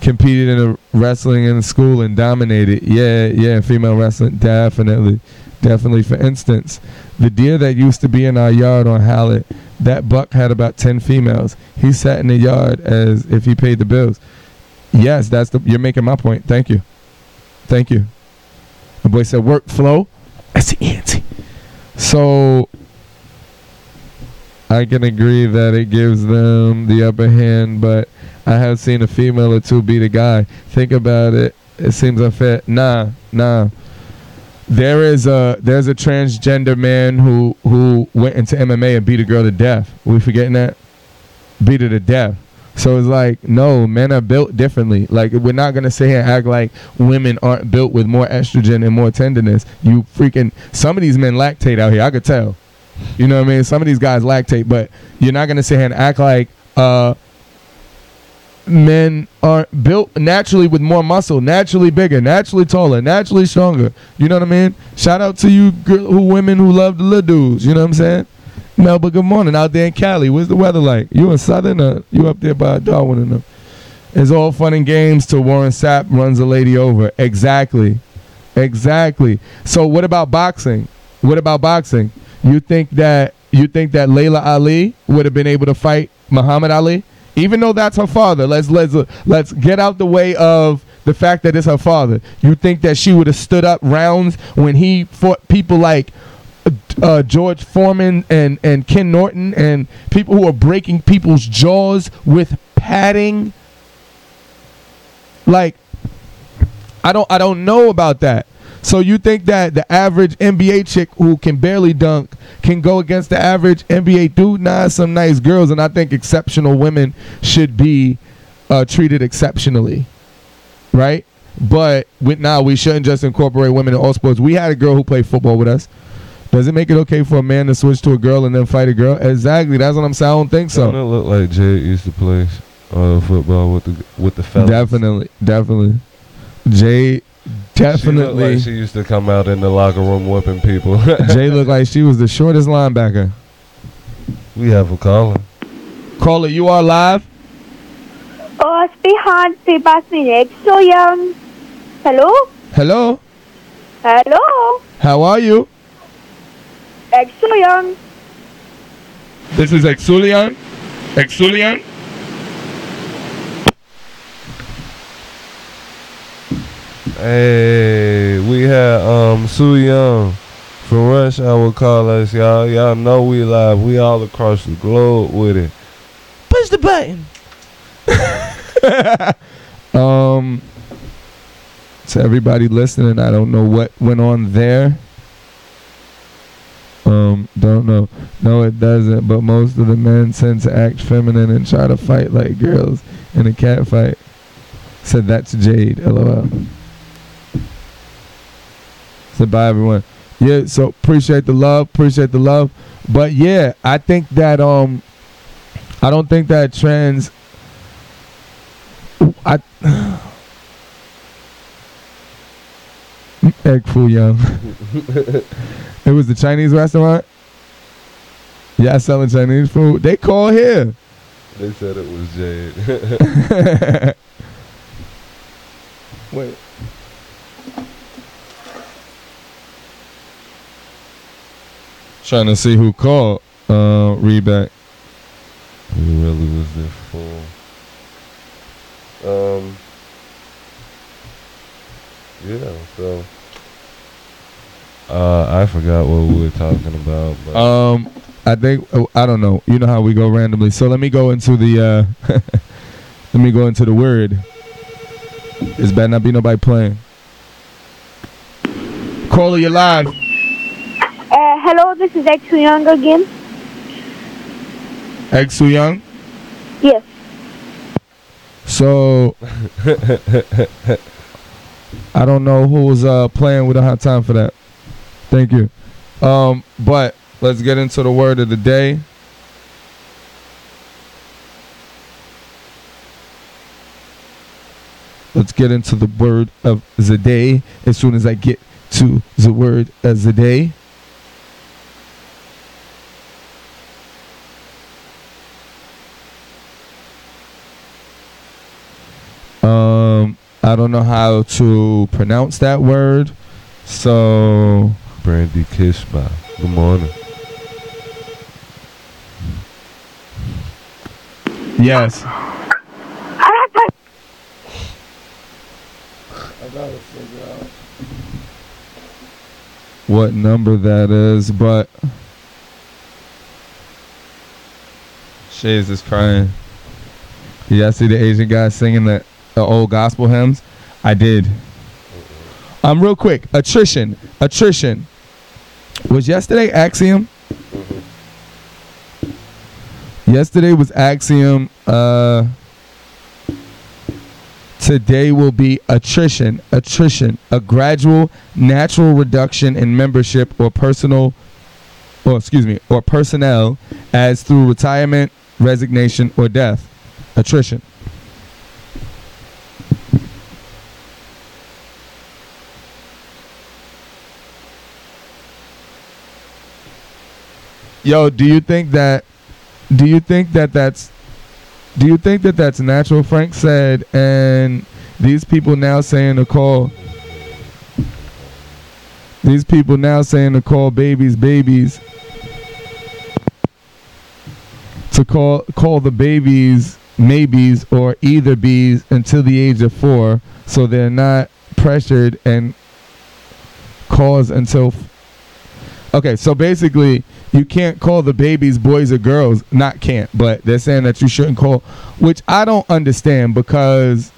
competed in a wrestling in school and dominated. Yeah, female wrestling, definitely. For instance, the deer that used to be in our yard on Hallett, that buck had about 10 females. He sat in the yard as if he paid the bills. Yes, you're making my point. Thank you. The boy said workflow. That's the ante. So I can agree that it gives them the upper hand, but I have seen a female or two beat a guy. Think about it. It seems unfair. Nah. There's a transgender man who went into MMA and beat a girl to death. We forgetting that? Beat her to death. So it's like, no, men are built differently. Like, we're not going to sit here and act like women aren't built with more estrogen and more tenderness. Some of these men lactate out here. I could tell. You know what I mean? Some of these guys lactate, but you're not going to sit here and act like men aren't built naturally with more muscle, naturally bigger, naturally taller, naturally stronger. You know what I mean? Shout out to you women who love the little dudes. You know what I'm saying? Melba, good morning out there in Cali. What's the weather like? You in Southern or you up there by Darwin and them? It's all fun and games till Warren Sapp runs a lady over. Exactly. So what about boxing? You think that Layla Ali would have been able to fight Muhammad Ali? Even though that's her father. Let's get out the way of the fact that it's her father. You think that she would have stood up rounds when he fought people like George Foreman and Ken Norton and people who are breaking people's jaws with padding? Like, I don't know about that. So you think that the average NBA chick who can barely dunk can go against the average NBA dude? Nah, some nice girls, and I think exceptional women should be treated exceptionally, right? But we shouldn't just incorporate women in all sports. We had a girl who played football with us. Does it make it okay for a man to switch to a girl and then fight a girl? Exactly. That's what I'm saying. I don't think so. Doesn't it look like Jade used to play football with the fellas? Definitely. Jade definitely. She looked like she used to come out in the locker room whipping people. Jade looked like she was the shortest linebacker. We have a caller. Caller, you are live. Sabihan si Basinig. So Hello? Hello? Hello? How are you? Excellent. This is Xclusive. Xclusive? Hey, we had Soo Young from Rush Hour call us, y'all. Y'all know we live. We all across the globe with it. Push the button. To everybody listening, I don't know what went on there. Don't know. No, it doesn't. But most of the men tend to act feminine and try to fight like girls in a cat fight. Said that's Jade. LOL. Said bye, everyone. Yeah, so appreciate the love. But yeah, I think that I don't think that trans. Egg Foo Young. It was the Chinese restaurant. Yeah, selling Chinese food. They call here. They said it was Jade. Wait. Trying to see who called. Read back. Who really was this for? Yeah, so I forgot what we were talking about. But I think I don't know. You know how we go randomly. So let me go into the let me go into the word. It's better not be nobody playing. Caller, you live. Hello, this is X Young again. Xu Young. Yes. So I don't know who's playing. We don't have time for that. Thank you. But let's get into the word of the day. Let's get into the word of the day as soon as I get to the word of the day. I don't know how to pronounce that word, so Brandy Kishba. Good morning. Yes. I gotta figure out what number that is, but Shays is crying. Did y'all see the Asian guy singing the old gospel hymns? I did. Real quick. Attrition. Was yesterday Axiom? Yesterday was Axiom. Today will be attrition. A gradual, natural reduction in membership or personnel as through retirement, resignation, or death. Attrition. Yo, do you think that that's natural? Frank said, and these people now saying to call babies to call the babies maybes or either bees until the age of 4, so they're not pressured and cause until okay, so basically you can't call the babies boys or girls. Not can't, but they're saying that you shouldn't call, which I don't understand because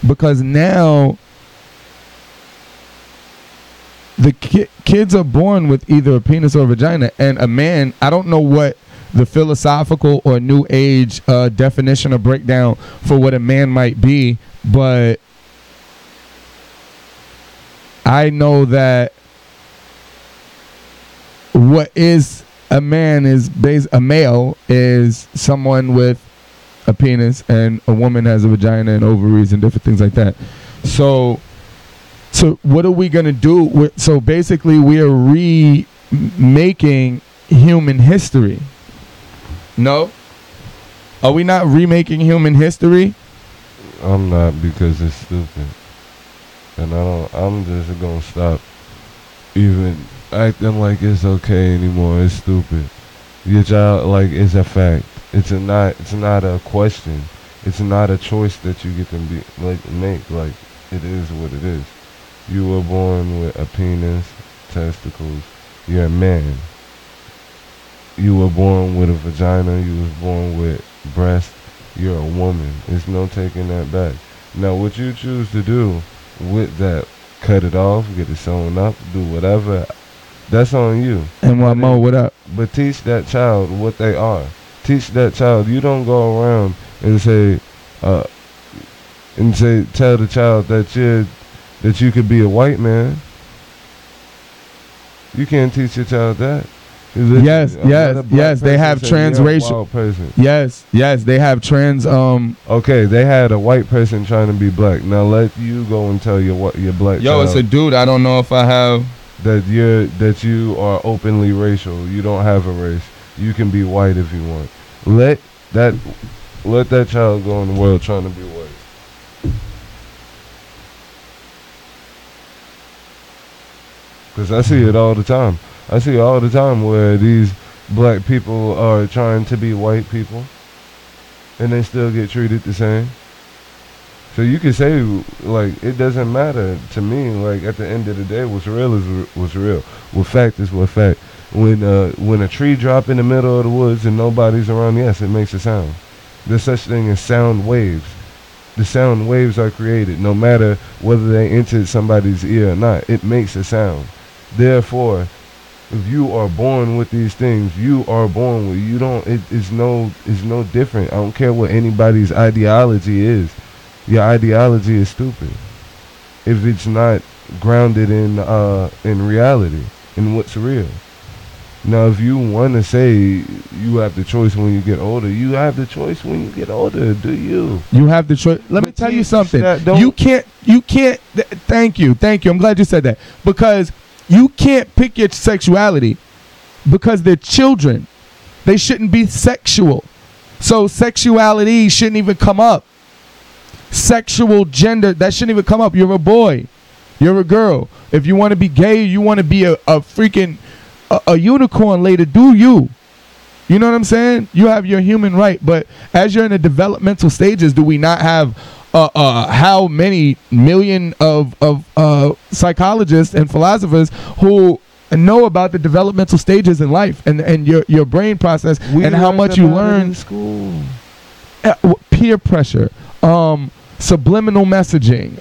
now the kids are born with either a penis or a vagina, and a man, I don't know what the philosophical or new age definition or breakdown for what a man might be, but I know that what is a man is a male is someone with a penis, and a woman has a vagina and ovaries and different things like that. So what are we gonna do? So basically, we are remaking human history. No, are we not remaking human history? I'm not, because it's stupid. And I'm just gonna stop even acting like it's okay anymore. It's stupid. Your child, like, is a fact. It's not a question. It's not a choice that you get to make. Like, it is what it is. You were born with a penis, testicles. You're a man. You were born with a vagina. You was born with breast. You're a woman. There's no taking that back. Now, what you choose to do with that, cut it off, get it sewn up, do whatever, that's on you. And one more, what up? But teach that child what they are. Teach that child. You don't go around and tell the child that you could be a white man. You can't teach your child that. Yes. They have transracial. Yes, they have trans. Okay, they had a white person trying to be black. Now let you go and tell your black. Yo, child it's a dude. I don't know if I have that you are openly racial. You don't have a race. You can be white if you want. Let that child go in the world trying to be white. Because I see it all the time. I see all the time where these black people are trying to be white people and they still get treated the same. So you can say, like, it doesn't matter to me. Like, at the end of the day, what's real is what's real. What fact is what fact. When a tree drop in the middle of the woods and nobody's around, yes, it makes a sound. There's such thing as sound waves. The sound waves are created no matter whether they entered somebody's ear or not. It makes a sound. Therefore, if you are born with these things, you are born with. You don't. It's no different. I don't care what anybody's ideology is. Your ideology is stupid if it's not grounded in reality, in what's real. Now, if you want to say you have the choice when you get older, you have the choice when you get older. Do you? You have the choice. Let me tell you something. You can't. Thank you. I'm glad you said that, because you can't pick your sexuality because they're children. They shouldn't be sexual. So sexuality shouldn't even come up. Sexual gender, that shouldn't even come up. You're a boy. You're a girl. If you want to be gay, you want to be a freaking a unicorn later, do you? You know what I'm saying? You have your human right. But as you're in the developmental stages, do we not have how many million of psychologists and philosophers who know about the developmental stages in life and your brain process and how much you learn in school? Peer pressure, subliminal messaging,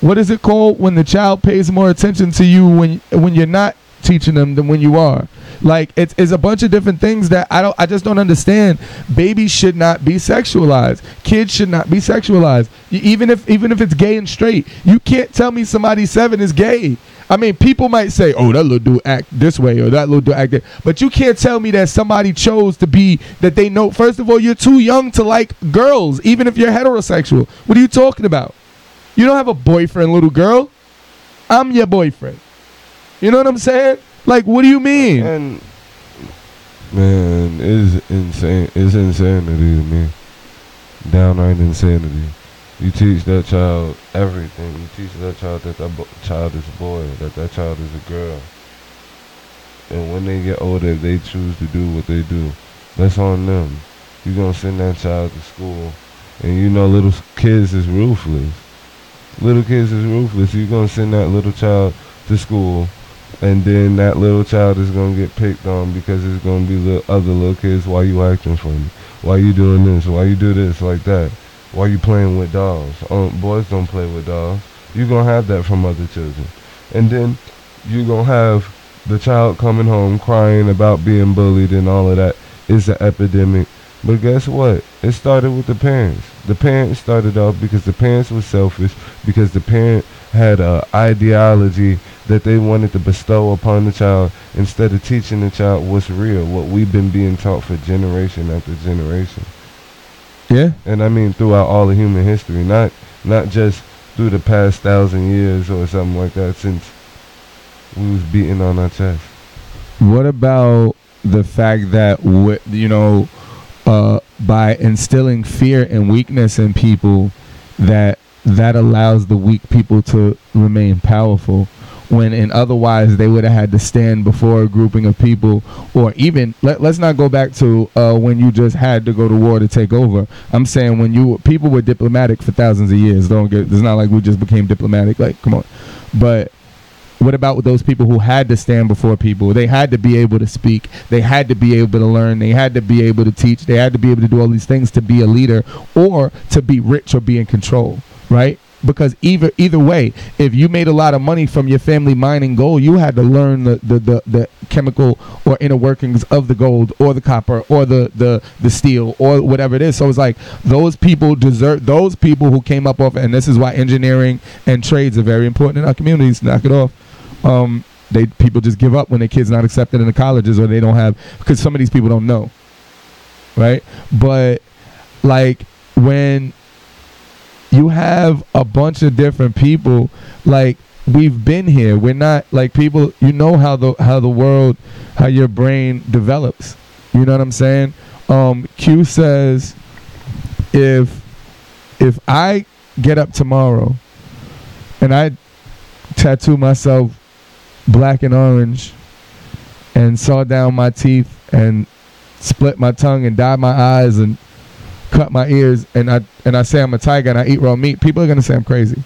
what is it called when the child pays more attention to you when you're not teaching them than when you are? Like, it's a bunch of different things that I just don't understand. Babies should not be sexualized. Kids should not be sexualized. Even if it's gay and straight, you can't tell me somebody 7 is gay. I mean, people might say, oh, that little dude act this way or that little dude act that. But you can't tell me that somebody chose to be, that they know. First of all, you're too young to like girls, even if you're heterosexual. What are you talking about? You don't have a boyfriend, little girl. I'm your boyfriend. You know what I'm saying? Like, what do you mean? And, man, it's insane. It's insanity to me. Downright insanity. You teach that child everything. You teach that child that child is a boy, that child is a girl. And when they get older, they choose to do what they do. That's on them. You're going to send that child to school. And you know little kids is ruthless. Little kids is ruthless. You're going to send that little child to school. And then that little child is going to get picked on because it's going to be other little kids. Why you acting funny? Why you doing this? Why you do this like that? Why you playing with dolls? Boys don't play with dolls. You're going to have that from other children. And then you're going to have the child coming home crying about being bullied and all of that. It's an epidemic. But guess what? It started with the parents. The parents started off because the parents were selfish, because the parent had an ideology that they wanted to bestow upon the child instead of teaching the child what's real, what we've been being taught for generation after generation. Yeah. And I mean throughout all of human history, not just through the past 1,000 years or something like that, since we was beating on our chest. What about the fact that, by instilling fear and weakness in people, that that allows the weak people to remain powerful, when in otherwise they would have had to stand before a grouping of people, or even let's not go back to when you just had to go to war to take over. I'm saying when people were diplomatic for thousands of years. It's not like we just became diplomatic. Like, come on. But what about with those people who had to stand before people? They had to be able to speak. They had to be able to learn. They had to be able to teach. They had to be able to do all these things to be a leader or to be rich or be in control, right? Because either way, if you made a lot of money from your family mining gold, you had to learn the chemical or inner workings of the gold or the copper or the steel or whatever it is. So it's like those people who came up off, and this is why engineering and trades are very important in our communities. Knock it off. People just give up when their kids not accepted in the colleges, or they don't have, because some of these people don't know, right? But like when you have a bunch of different people, like we've been here. We're not like people. You know how the world, how your brain develops. You know what I'm saying? Q says, if I get up tomorrow and I tattoo myself black and orange and saw down my teeth and split my tongue and dye my eyes and cut my ears, and I say I'm a tiger and I eat raw meat, people are gonna say I'm crazy.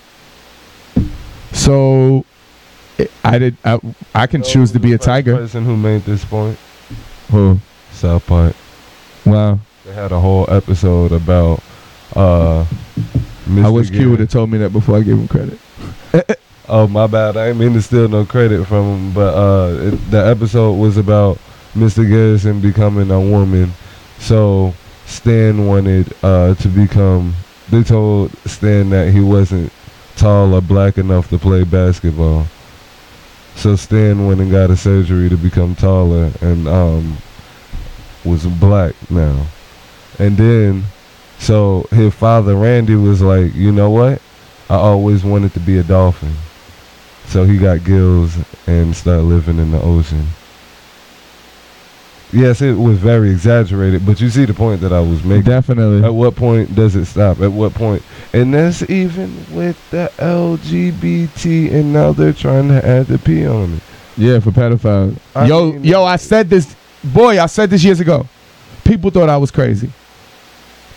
So I can choose to be a tiger. The person who made this point, who? South Park. Wow. They had a whole episode about I wish Q would have told me that before I gave him credit. Oh, my bad. I didn't mean to steal no credit from him, but the episode was about Mr. Garrison becoming a woman. So Stan wanted to become, they told Stan that he wasn't tall or black enough to play basketball. So Stan went and got a surgery to become taller and was black now. And then, so his father, Randy, was like, you know what? I always wanted to be a dolphin. So he got gills and started living in the ocean. Yes, it was very exaggerated, but you see the point that I was making. Definitely. At what point does it stop? At what point? And that's even with the LGBT, and now they're trying to add the P on it. Yeah, for pedophiles. I said this years ago. People thought I was crazy.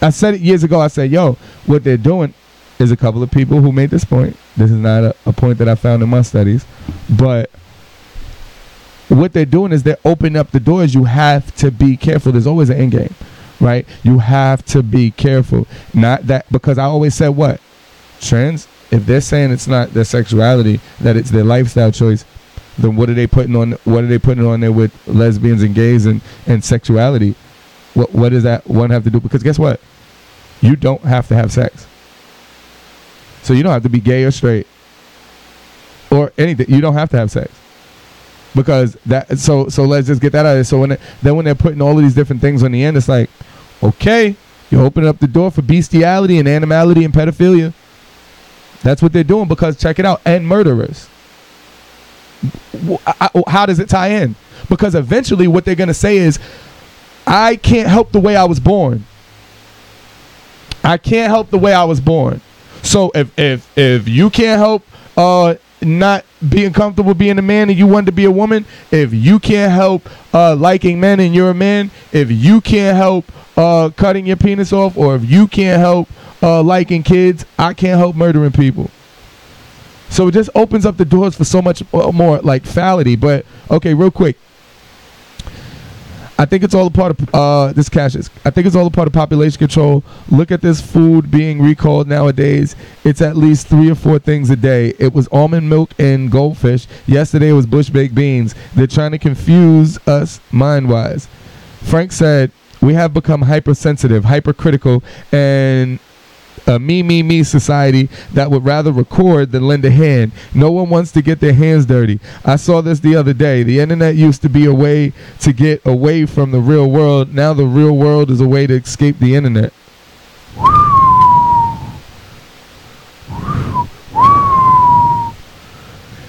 I said it years ago. I said, what they're doing is a couple of people who made this point. This is not a point that I found in my studies, but what they're doing is they're opening up the doors. You have to be careful. There's always an end game, right? You have to be careful. Not that, because I always said what? Trans, if they're saying it's not their sexuality, that it's their lifestyle choice, then what are they putting on there with lesbians and gays and sexuality? What does that one have to do? Because guess what? You don't have to have sex. So you don't have to be gay or straight or anything. You don't have to have sex. Because that, so let's just get that out of there. So when they're putting all of these different things on the end, it's like, okay, you're opening up the door for bestiality and animality and pedophilia. That's what they're doing, because check it out, and murderers. How does it tie in? Because eventually what they're going to say is, I can't help the way I was born. I can't help the way I was born. So if you can't help not being comfortable being a man and you want to be a woman, if you can't help liking men and you're a man, if you can't help cutting your penis off, or if you can't help liking kids, I can't help murdering people. So it just opens up the doors for so much more like phality. But okay, real quick, I think it's all a part of this Cassius. I think it's all a part of population control. Look at this food being recalled nowadays. It's at least 3 or 4 things a day. It was almond milk and goldfish. Yesterday it was bush baked beans. They're trying to confuse us mind-wise. Frank said, we have become hypersensitive, hypercritical, and a me society that would rather record than lend a hand. No one wants to get their hands dirty. I saw this the other day. The internet used to be a way to get away from the real world. Now the real world is a way to escape the internet.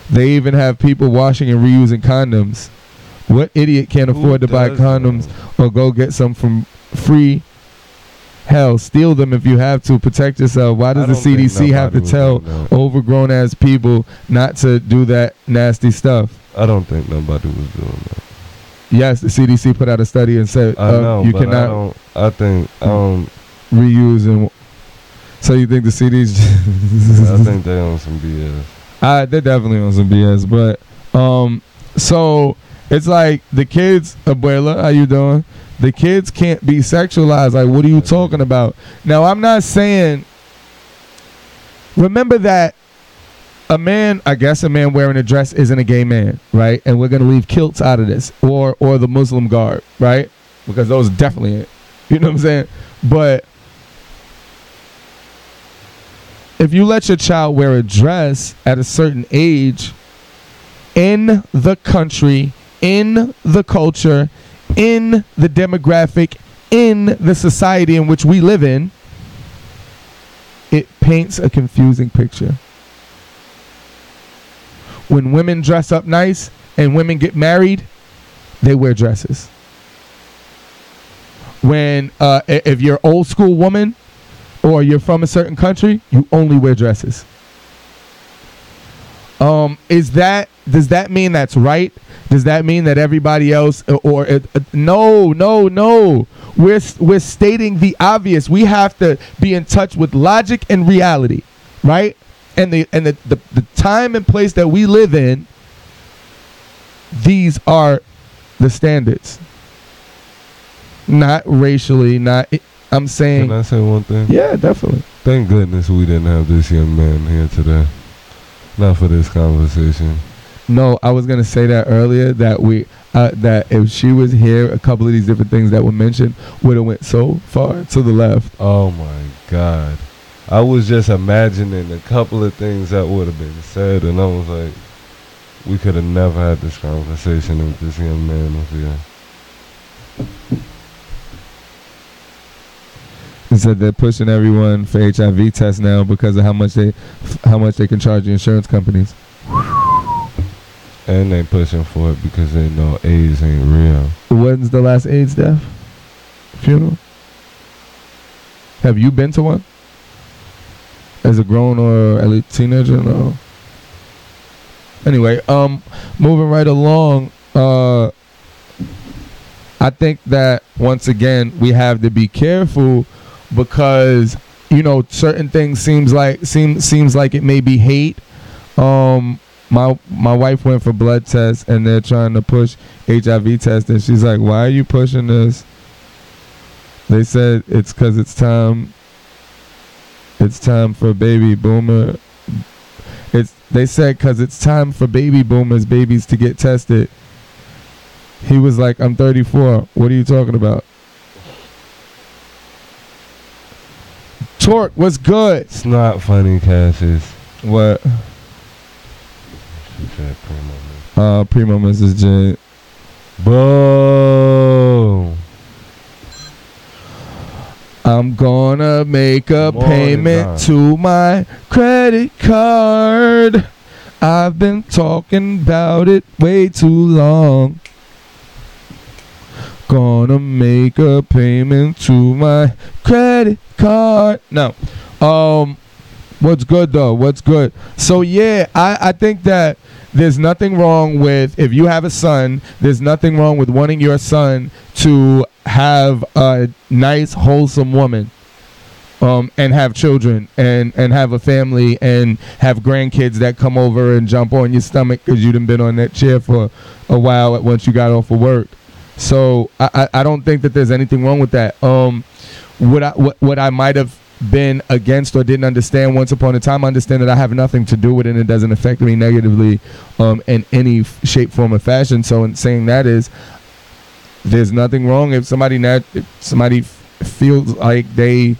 They even have people washing and reusing condoms. What idiot can't afford to buy condoms or go get some from free Hell, steal them if you have to. Protect yourself. Why does the CDC have to tell overgrown ass people not to do that nasty stuff? I don't think nobody was doing that. Yes, the CDC put out a study and said you cannot. I think reuse and. So you think the CDC? I think they on some BS. They're definitely on some BS, but so it's like the kids, abuela, how you doing? The kids can't be sexualized. Like, what are you talking about? Now, I'm not saying. Remember that a man wearing a dress isn't a gay man, right? And we're gonna leave kilts out of this, or the Muslim garb, right? Because those definitely ain't. You know what I'm saying? But if you let your child wear a dress at a certain age, in the country, in the culture, in the demographic, in the society in which we live in, it paints a confusing picture. When women dress up nice and women get married, they wear dresses. When if you're old school woman or you're from a certain country, you only wear dresses. Does that mean that's right? Does that mean that everybody else no. We're stating the obvious. We have to be in touch with logic and reality, right? And the time and place that we live in, these are the standards. Not racially, I'm saying. Can I say one thing? Yeah, definitely. Thank goodness we didn't have this young man here today. Not for this conversation. No, I was gonna say that earlier that that if she was here, a couple of these different things that were mentioned would have went so far to the left. Oh my God. I was just imagining a couple of things that would have been said, and I was like, we could have never had this conversation if this young man was here. He said they're pushing everyone for HIV tests now because of how much they can charge the insurance companies. And they pushing for it because they know AIDS ain't real. When's the last AIDS death? Funeral? Have you been to one? As a grown or at least teenager? No. Anyway, moving right along, I think that once again we have to be careful because certain things seems like it may be hate. My wife went for blood tests and they're trying to push HIV tests and she's like, why are you pushing this? They said it's because it's time for baby boomer. They said because it's time for baby boomers babies to get tested. He was like, I'm 34. What are you talking about? Torque, what's good? It's not funny, Cassius. What? Primo Mrs. J. Boom. I'm gonna make a payment to my credit card. I've been talking about it way too long. Gonna make a payment to my credit card. No. What's good though? What's good? So yeah, I think that there's nothing wrong with, if you have a son, there's nothing wrong with wanting your son to have a nice, wholesome woman, and have children and have a family and have grandkids that come over and jump on your stomach because you done been on that chair for a while once you got off of work. So I don't think that there's anything wrong with that. What I might have been against or didn't understand once upon a time, I understand that I have nothing to do with it and it doesn't affect me negatively in any shape, form, or fashion. So in saying that is, there's nothing wrong if somebody feels like they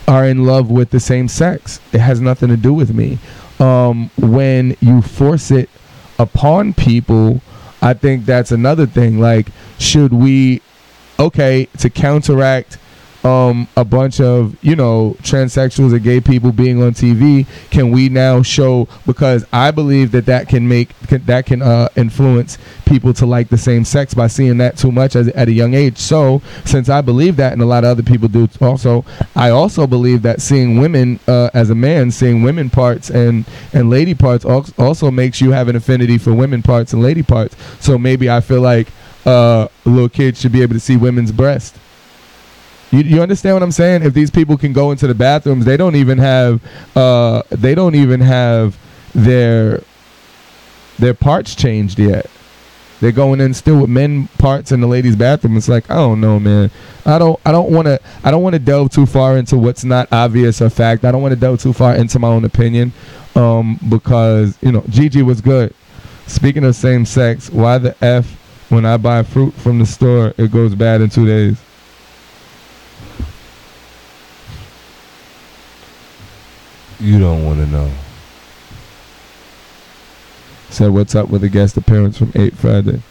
are in love with the same sex. It has nothing to do with me. When you force it upon people, I think that's another thing. Like, should we, to counteract a bunch of, you know, transsexuals or gay people being on TV, can we now show, because I believe that can influence people to like the same sex by seeing that too much at a young age. So since I believe that, and a lot of other people do also, I also believe that seeing women as a man, seeing women parts and lady parts also makes you have an affinity for women parts and lady parts. So maybe I feel like little kids should be able to see women's breasts. You understand what I'm saying? If these people can go into the bathrooms, they don't even have their parts changed yet. They're going in still with men parts in the ladies' bathroom. It's like, I don't know, man. I don't want to delve too far into what's not obvious or fact. I don't want to delve too far into my own opinion, because, you know, Gigi was good. Speaking of same sex, why the F when I buy fruit from the store it goes bad in 2 days? You don't want to know. Said, what's up with the guest appearance from 8 Friday?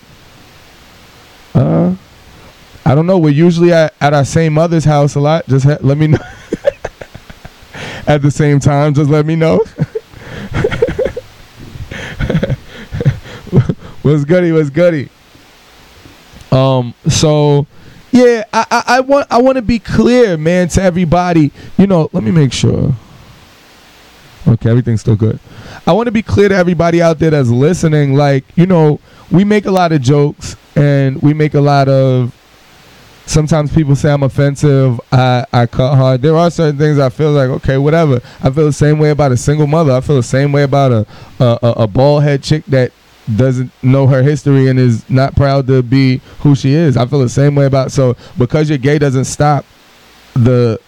I don't know. We're usually at our same mother's house a lot. Just let me know. At the same time, just let me know. What's goody? So yeah, I want to be clear, man, to everybody. You know, let me make sure. Okay, everything's still good. I want to be clear to everybody out there that's listening. Like, you know, we make a lot of jokes and we make a lot of. Sometimes people say I'm offensive. I cut hard. There are certain things I feel like, okay, whatever. I feel the same way about a single mother. I feel the same way about a bald head chick that doesn't know her history and is not proud to be who she is. I feel the same way about. So because you're gay doesn't stop the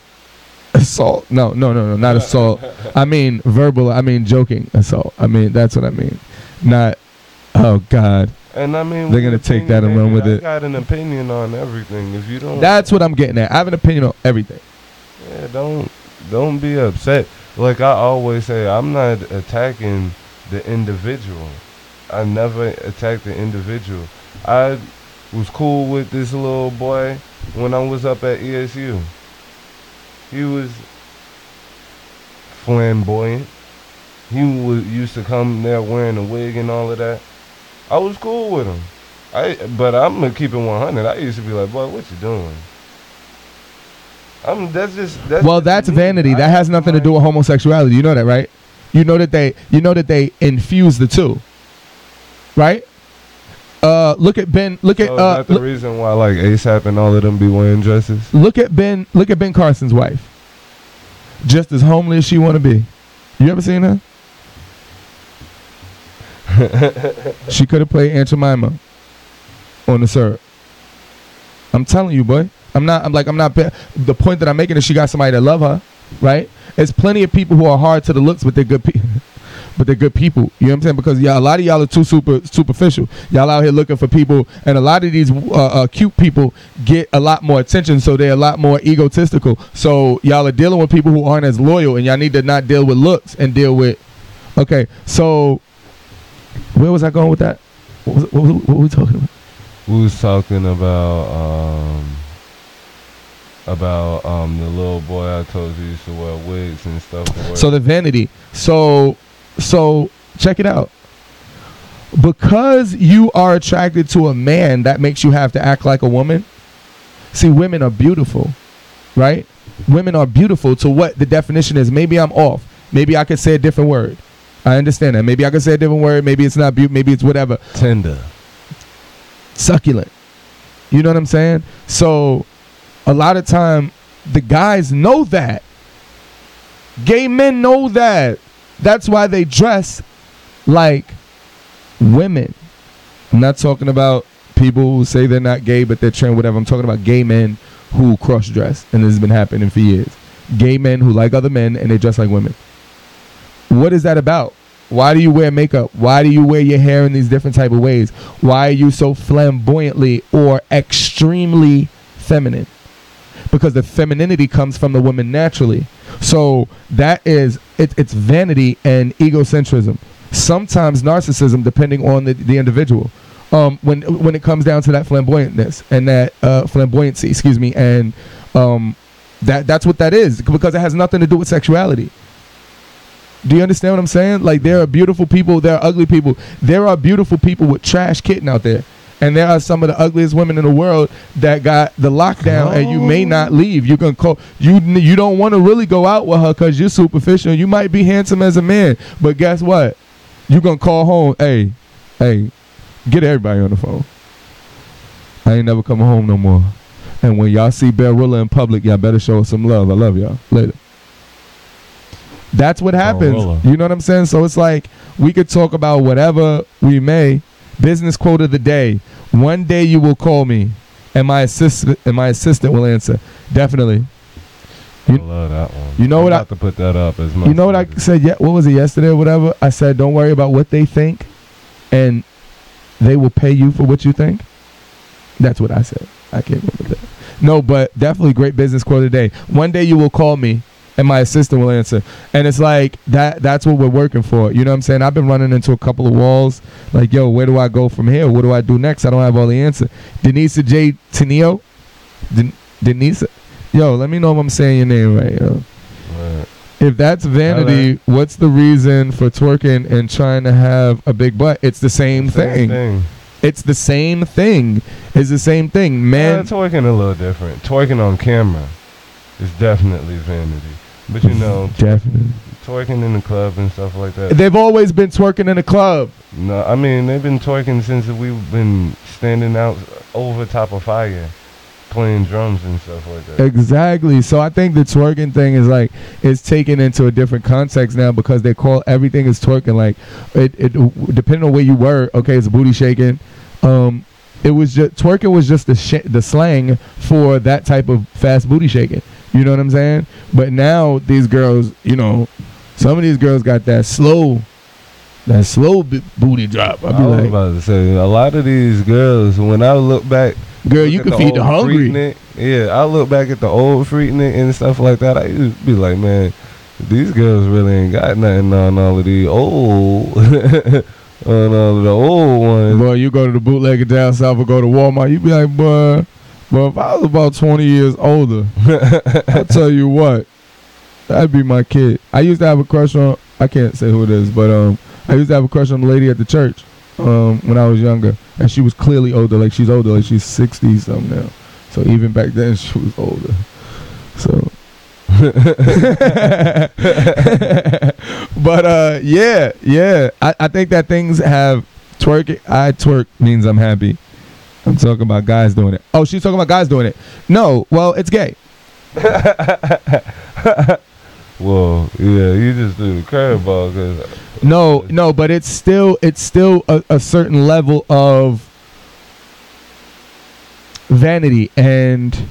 assault. No, not assault. I mean verbal. I mean joking assault. I mean that's what I mean. Not. Oh God. And I mean, they're gonna take that and run with it. I got an opinion on everything. If you don't, that's what I'm getting at. I have an opinion on everything. Yeah, don't be upset. Like I always say, I'm not attacking the individual. I never attacked the individual. I was cool with this little boy when I was up at ESU. He was flamboyant. He used to come there wearing a wig and all of that. I was cool with him. But I'm gonna keep it 100. I used to be like, boy, what you doing? That's vanity. That has nothing to do with homosexuality. You know that, right? You know that they infuse the two, right? Look at Ben. Is that the reason why like ASAP and all of them be wearing dresses? Look at Ben Carson's wife. Just as homely as she want to be. You ever seen her? She could have played Aunt Jemima on the syrup. I'm telling you, boy. I'm not. The point that I'm making is she got somebody that love her, right? There's plenty of people who are hard to the looks, but they're good people. But they're good people. You know what I'm saying? Because a lot of y'all are too superficial. Y'all out here looking for people, and a lot of these cute people get a lot more attention, so they're a lot more egotistical. So y'all are dealing with people who aren't as loyal, and y'all need to not deal with looks and deal with. Okay, so where was I going with that? What were we talking about? We was talking about the little boy I told you used to wear wigs and stuff. So the vanity. So check it out. Because you are attracted to a man, that makes you have to act like a woman. See, women are beautiful, right? Women are beautiful to what the definition is. Maybe I'm off. Maybe I could say a different word. I understand that. Maybe I could say a different word. Maybe it's not beautiful. Maybe it's whatever. Tender. Succulent. You know what I'm saying? So a lot of time the guys know that. Gay men know that. That's why they dress like women. I'm not talking about people who say they're not gay but they're trans, whatever. I'm talking about gay men who cross-dress, and this has been happening for years. Gay men who like other men and they dress like women. What is that about? Why do you wear makeup? Why do you wear your hair in these different type of ways? Why are you so flamboyantly or extremely feminine? Because the femininity comes from the woman naturally. So that is, it's vanity and egocentrism. Sometimes narcissism, depending on the individual. When it comes down to that flamboyantness and that flamboyancy, and That's what that is, because it has nothing to do with sexuality. Do you understand what I'm saying? Like, there are beautiful people, there are ugly people. There are beautiful people with trash kitten out there. And there are some of the ugliest women in the world that got the lockdown, and you may not leave. You can call you don't want to really go out with her because you're superficial. You might be handsome as a man, but guess what? You gonna call home, hey, get everybody on the phone. I ain't never coming home no more. And when y'all see Barilla in public, y'all better show us some love. I love y'all. Later. That's what happens. You know what I'm saying? So it's like, we could talk about whatever we may. Business quote of the day: one day you will call me, and my assistant will answer. Definitely. I love that one. You know I'm what? about to put that up as much. You know what I said? Yeah. What was it, yesterday or whatever? I said, don't worry about what they think, and they will pay you for what you think. That's what I said. I can't remember that. No, but definitely great business quote of the day. One day you will call me, and my assistant will answer. And it's like, that's what we're working for. You know what I'm saying? I've been running into a couple of walls. Like, yo, where do I go from here? What do I do next? I don't have all the answer. Denise J. Tenio? Denise? Yo, let me know if I'm saying your name right, yo. Right. If that's vanity, what's the reason for twerking and trying to have a big butt? It's the same thing. It's the same thing. It's the same thing. Man, twerking a little different. Twerking on camera is definitely vanity. But you know, definitely twerking in the club and stuff like that. They've always been twerking in the club. No, I mean, they've been twerking since we've been standing out over top of fire, playing drums and stuff like that. Exactly. So I think the twerking thing is like, it's taken into a different context now, because they call everything is twerking. Like, it depending on where you were, okay, it's booty shaking. It was just, twerking was just the slang for that type of fast booty shaking. You know what I'm saying? But now these girls, you know, some of these girls got that slow booty drop. I was about to say, a lot of these girls, when I look back, girl, you can feed the hungry. I look back at the old Freaknik and stuff like that. I used to be like, man, these girls really ain't got nothing on all of these old, on all of the old ones. Boy, you go to the bootlegger down south or go to Walmart, you be like, boy. But if I was about 20 years older, I'll tell you what, that'd be my kid. I used to have a crush on, I can't say who it is, but I used to have a crush on the lady at the church when I was younger. And she was clearly older. Like, she's older. Like, she's 60-something now. So even back then, she was older. So. But, yeah. I think that things have twerking. I twerk means I'm happy. I'm talking about guys doing it. Oh, she's talking about guys doing it. No, well, it's gay. Well, yeah, you just threw the curveball. No, but it's still a certain level of vanity and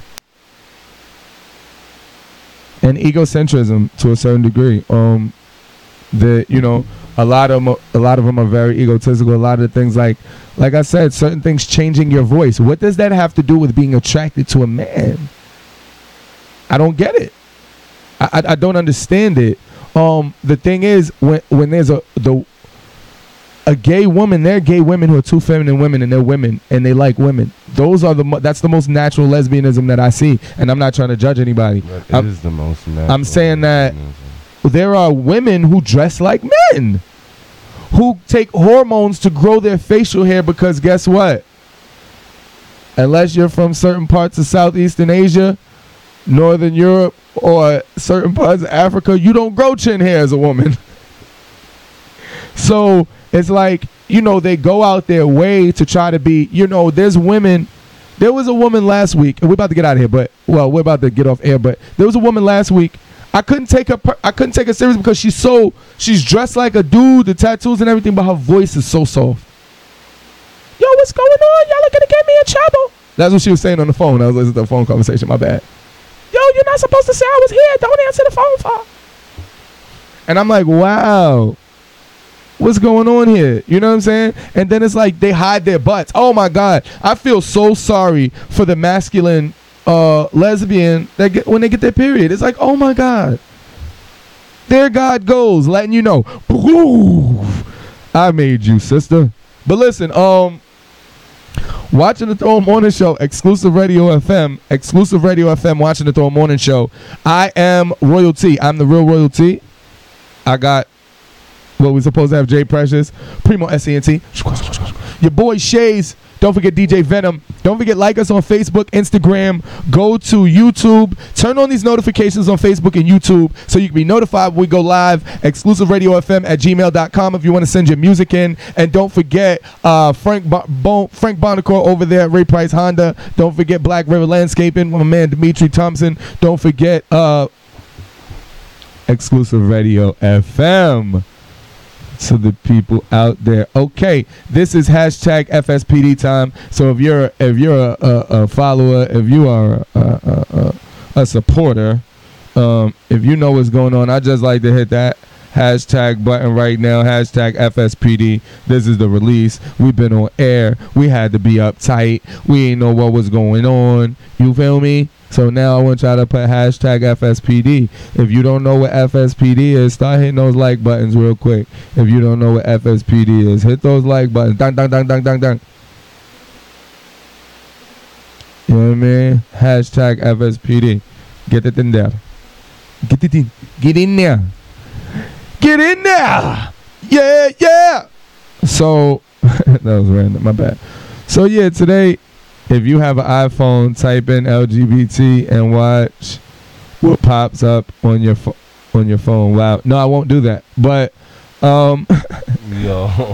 egocentrism to a certain degree. A lot of them are very egotistical. A lot of the things, like I said, certain things changing your voice. What does that have to do with being attracted to a man? I don't get it. I don't understand it. The thing is, when there's a gay woman, there are gay women who are two feminine women, and they're women and they like women. That's the most natural lesbianism that I see, and I'm not trying to judge anybody. That is the most natural. I'm saying that there are women who dress like men, who take hormones to grow their facial hair, because guess what? Unless you're from certain parts of Southeastern Asia, Northern Europe, or certain parts of Africa, you don't grow chin hair as a woman. So it's like, they go out their way to try to be, there's women. There was a woman last week, and we're about to get out of here, we're about to get off air, but there was a woman last week. I couldn't take her serious because she's dressed like a dude, the tattoos and everything, but her voice is so soft. Yo, what's going on? Y'all are gonna get me in trouble. That's what she was saying on the phone. I was listening to the phone conversation. My bad. Yo, you're not supposed to say I was here. Don't answer the phone for. And I'm like, wow, what's going on here? You know what I'm saying? And then it's like they hide their butts. Oh my God, I feel so sorry for the masculine lesbian that when they get their period. It's like, oh my God, there God goes, letting you know, I made you, sister. But listen, Watching the Throne Morning Show, Exclusive Radio FM, watching the Throne Morning Show. I am royalty. I'm the real royalty. I got what we supposed to have: Jay Precious, Primo SENT, your boy Shays. Don't forget DJ Venom. Don't forget, like us on Facebook, Instagram. Go to YouTube. Turn on these notifications on Facebook and YouTube so you can be notified when we go live. ExclusiveRadioFM@gmail.com if you want to send your music in. And don't forget Frank Bonacore over there at Ray Price Honda. Don't forget Black River Landscaping, my man Dimitri Thompson. Don't forget Exclusive Radio FM. To the people out there. Okay, this is hashtag FSPD time. So if you're a follower, if you are a supporter, if you know what's going on, I just like to hit that hashtag button right now. Hashtag FSPD. This is the release. We've been on air. We had to be uptight. We ain't know what was going on. You feel me? So now I want y'all to put hashtag FSPD. If you don't know what FSPD is, start hitting those like buttons real quick. If you don't know what FSPD is, hit those like buttons. Dang, dang, dang, dang, dang, dang. You know what I mean? Hashtag FSPD. Get it in there. Get it in. Get in there. Get in there. Yeah, yeah. So, that was random. My bad. So, yeah, today, if you have an iPhone, type in LGBT and watch what pops up on your phone. Wow. No, I won't do that. But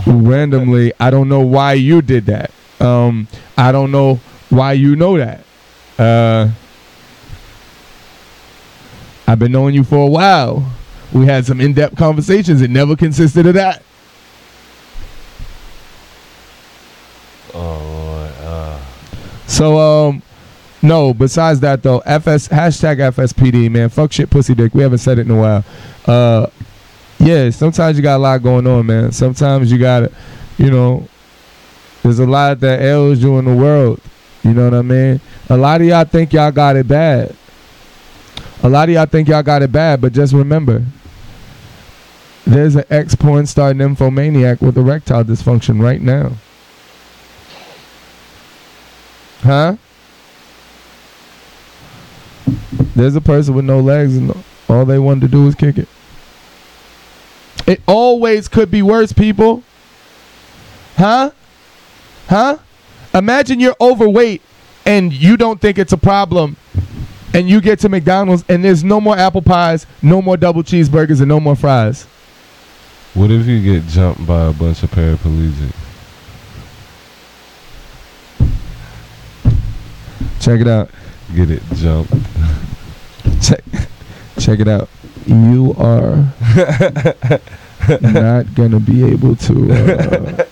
randomly, I don't know why you did that. I don't know why you know that. I've been knowing you for a while. We had some in-depth conversations. It never consisted of that. So, no, besides that, though, hashtag FSPD, man. Fuck shit, pussy dick. We haven't said it in a while. Yeah, sometimes you got a lot going on, man. Sometimes you got to, there's a lot that ails you in the world. You know what I mean? A lot of y'all think y'all got it bad. But just remember, there's an ex-porn star nymphomaniac with erectile dysfunction right now. Huh? There's a person with no legs and all they wanted to do was kick it. It always could be worse, people. Huh? Imagine you're overweight and you don't think it's a problem and you get to McDonald's and there's no more apple pies, no more double cheeseburgers, and no more fries. What if you get jumped by a bunch of paraplegics? Check it out. Get it jumped. Check it out. You are not going to be able to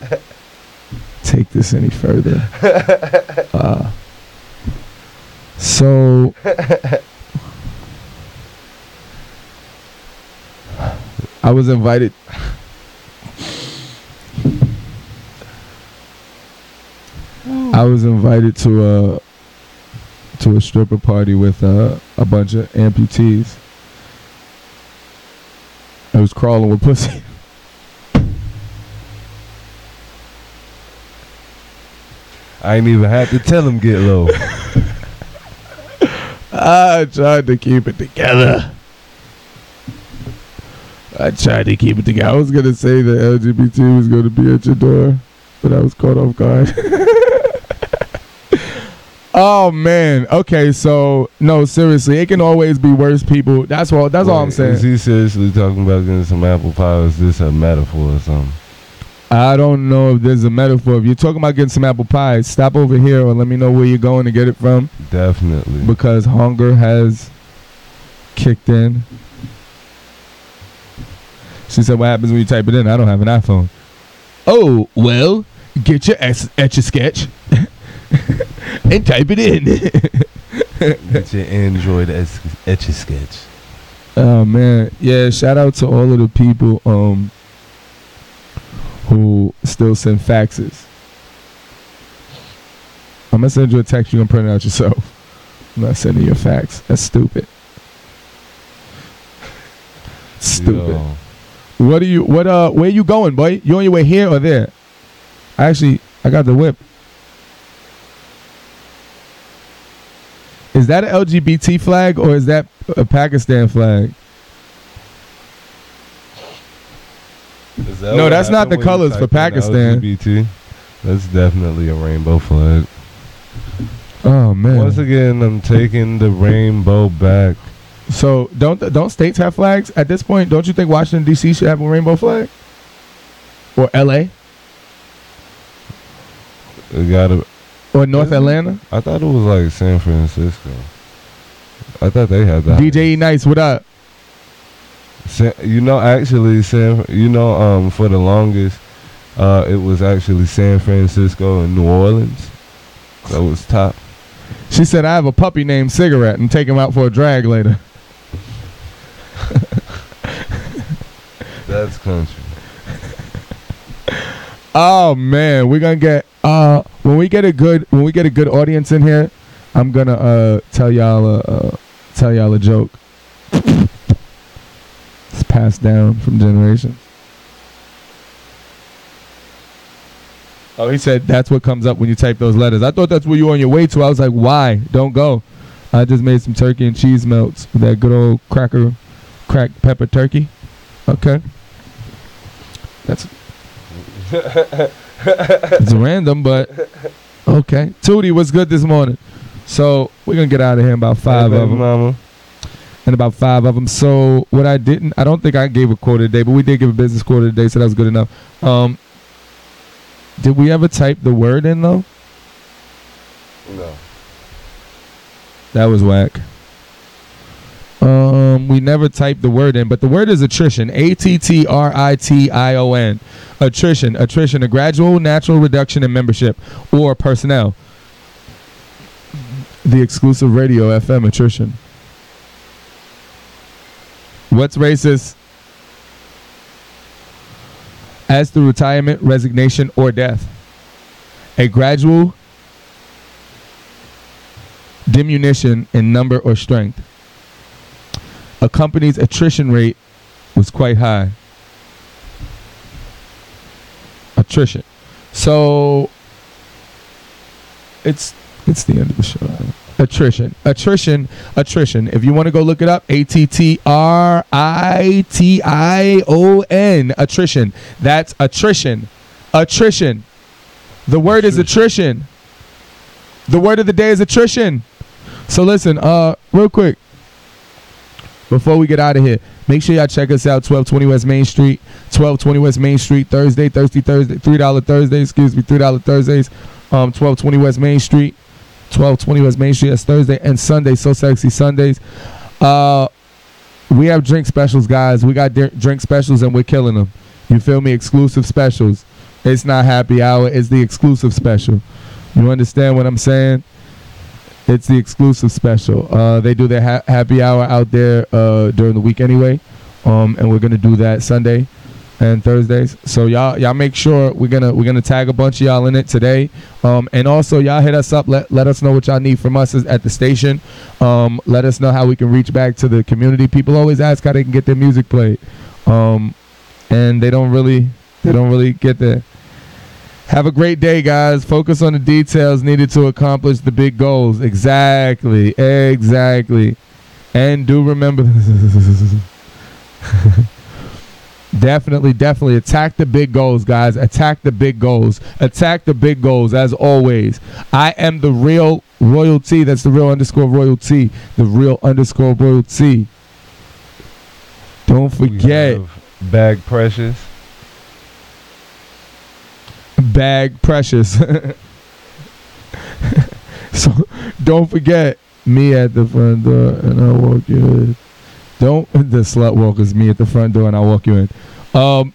take this any further. So I was invited. To a stripper party with a bunch of amputees. I was crawling with pussy. I ain't even had to tell him get low. I tried to keep it together. I was going to say that LGBT was going to be at your door, but I was caught off guard. Oh man. Okay, so no, seriously, it can always be worse, people. That's all I'm saying. Is he seriously talking about getting some apple pie, or is this a metaphor or something? I don't know if there's a metaphor. If you're talking about getting some apple pie, stop over here or let me know where you're going to get it from. Definitely. Because hunger has kicked in. She said, what happens when you type it in? I don't have an iPhone. Oh, well, get your Etch-a-Sketch. And type it in. Get your Android Etch-a-Sketch. Oh man, yeah. Shout out to all of the people who still send faxes. I'm gonna send you a text. You can print it out yourself. I'm not sending you a fax. That's stupid. Stupid. Yo. Where you going, boy? You on your way here or there? I got the whip. Is that an LGBT flag or is that a Pakistan flag? No, that's not the colors for Pakistan. LGBT? That's definitely a rainbow flag. Oh man! Once again, I'm taking the rainbow back. So don't states have flags at this point? Don't you think Washington D.C. should have a rainbow flag? Or L.A. It gotta. Or North Atlanta? I thought it was like San Francisco. I thought they had that. DJ Nice, what up? Actually, for the longest, it was actually San Francisco and New Orleans. That was top. She said, I have a puppy named Cigarette and take him out for a drag later. That's country. Oh man, we're gonna get when we get a good audience in here, I'm gonna tell y'all a joke. It's passed down from generations. Oh, he said that's what comes up when you type those letters. I thought that's where you were on your way to. I was like, why? Don't go. I just made some turkey and cheese melts with that good old cracked pepper turkey. Okay. That's it's random, but okay. Tootie, what's good this morning? So we're gonna get out of here in about 5 of them. Mama. And about 5 of them. So what I don't think I gave a quote today, but we did give a business quote today, so that was good enough. Did we ever type the word in though? No. That was whack. We never typed the word in, but the word is attrition. ATTRITION. Attrition. A gradual natural reduction in membership or personnel. The exclusive radio FM attrition. What's racist? As the retirement, resignation, or death. A gradual diminution in number or strength. A company's attrition rate was quite high. Attrition. So it's the end of the show. Attrition. If you want to go look it up, ATTRITION. Attrition. That's attrition. The word is attrition. The word of the day is attrition. So listen, real quick, before we get out of here, make sure y'all check us out, 1220 West Main Street, 1220 West Main Street, Thursday, $3 Thursdays, $3 Thursdays, 1220 West Main Street, 1220 West Main Street. That's Thursday and Sunday. So Sexy Sundays. We have drink specials, guys. We got drink specials and we're killing them. You feel me? Exclusive specials. It's not happy hour. It's the exclusive special. You understand what I'm saying? It's the exclusive special. They do their happy hour out there during the week anyway, and we're gonna do that Sunday and Thursdays. So y'all make sure we're gonna tag a bunch of y'all in it today. And also y'all hit us up. Let us know what y'all need from us at the station. Let us know how we can reach back to the community. People always ask how they can get their music played, and they don't really get there. Have a great day, guys. Focus on the details needed to accomplish the big goals. Exactly. And do remember definitely attack the big goals, guys. Attack the big goals as always. I am the real royalty. That's the real _royalty. The real _royalty. Don't forget. Bag Precious. Bag Precious. So don't forget, me at the front door and I'll walk you in. The slut walk is me at the front door and I'll walk you in.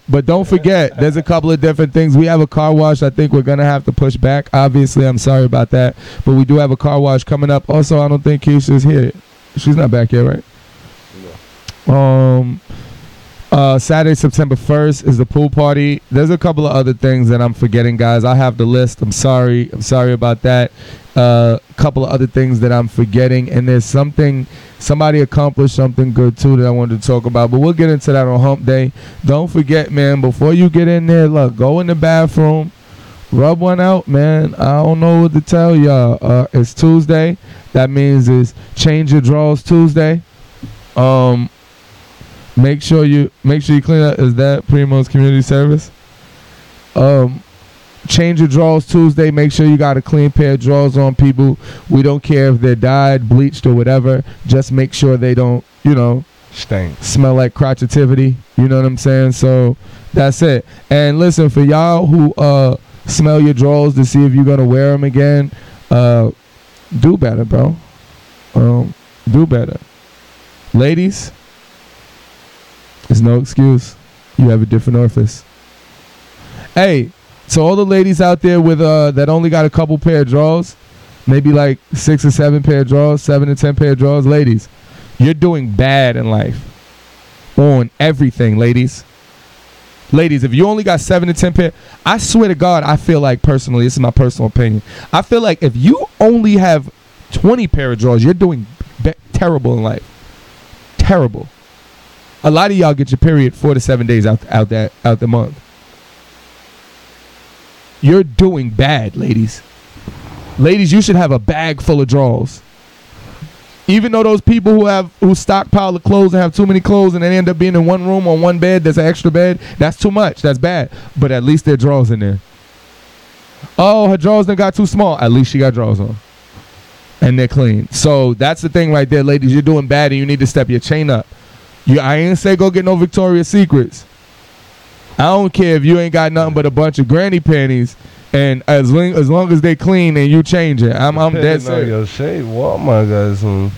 But don't forget, there's a couple of different things. We have a car wash I think we're going to have to push back. Obviously, I'm sorry about that. But we do have a car wash coming up. Also, I don't think Keisha's here. She's not back yet, right? No. Saturday, September 1st is the pool party. There's a couple of other things that I'm forgetting, guys. I have the list. I'm sorry about that. Couple of other things that I'm forgetting. And there's somebody accomplished something good, too, that I wanted to talk about. But we'll get into that on Hump Day. Don't forget, man, before you get in there, look, go in the bathroom. Rub one out, man. I don't know what to tell y'all. It's Tuesday. That means it's Change Your Drawers Tuesday. Make sure you clean up. Is that Primo's community service? Change Your Drawers Tuesday. Make sure you got a clean pair of drawers on, people. We don't care if they're dyed, bleached, or whatever. Just make sure they don't, Stink. smell like crotchativity. You know what I'm saying? So that's it. And listen, for y'all who smell your drawers to see if you're gonna wear them again, do better, bro. Do better. Ladies, there's no excuse. You have a different orifice. Hey, so all the ladies out there with that only got a couple pair of drawers, maybe like 6 or 7 pair of drawers, 7 to 10 pair of drawers, ladies, you're doing bad in life. On everything, ladies. Ladies, if you only got 7 to 10 pair, I swear to God, I feel like personally, this is my personal opinion, I feel like if you only have 20 pair of drawers, you're doing terrible in life. Terrible. A lot of y'all get your period 4 to 7 days out the month. You're doing bad, ladies. Ladies, you should have a bag full of drawers. Even though those people who stockpile the clothes and have too many clothes and they end up being in one room on one bed, there's an extra bed, that's too much. That's bad. But at least there are drawers in there. Oh, her drawers done got too small. At least she got drawers on. And they're clean. So that's the thing right there, ladies. You're doing bad and you need to step your chain up. I ain't say go get no Victoria's Secrets. I don't care if you ain't got nothing but a bunch of granny panties, and as long as they clean and you change it, I'm dead serious. Walmart got some.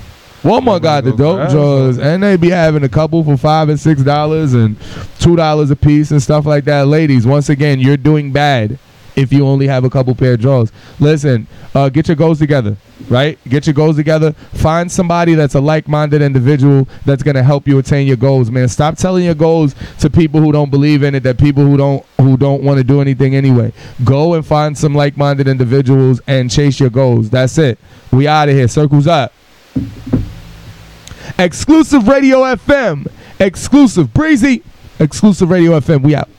Walmart got the dope drawers, and they be having a couple for $5 and $6 and $2 a piece and stuff like that. Ladies, once again, you're doing bad if you only have a couple pair of drawers. Listen, get your goals together, right? Get your goals together. Find somebody that's a like-minded individual that's going to help you attain your goals, man. Stop telling your goals to people who don't believe in it, that people who don't want to do anything anyway. Go and find some like-minded individuals and chase your goals. That's it. We out of here. Circles up. Xclusive Radio FM. Xclusive. Breezy. Xclusive Radio FM. We out.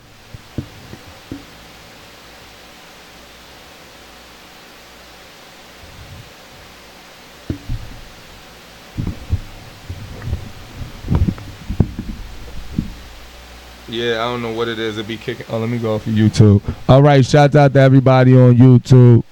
Yeah, I don't know what it is. It be kicking. Oh, let me go off of YouTube. All right, shout out to everybody on YouTube.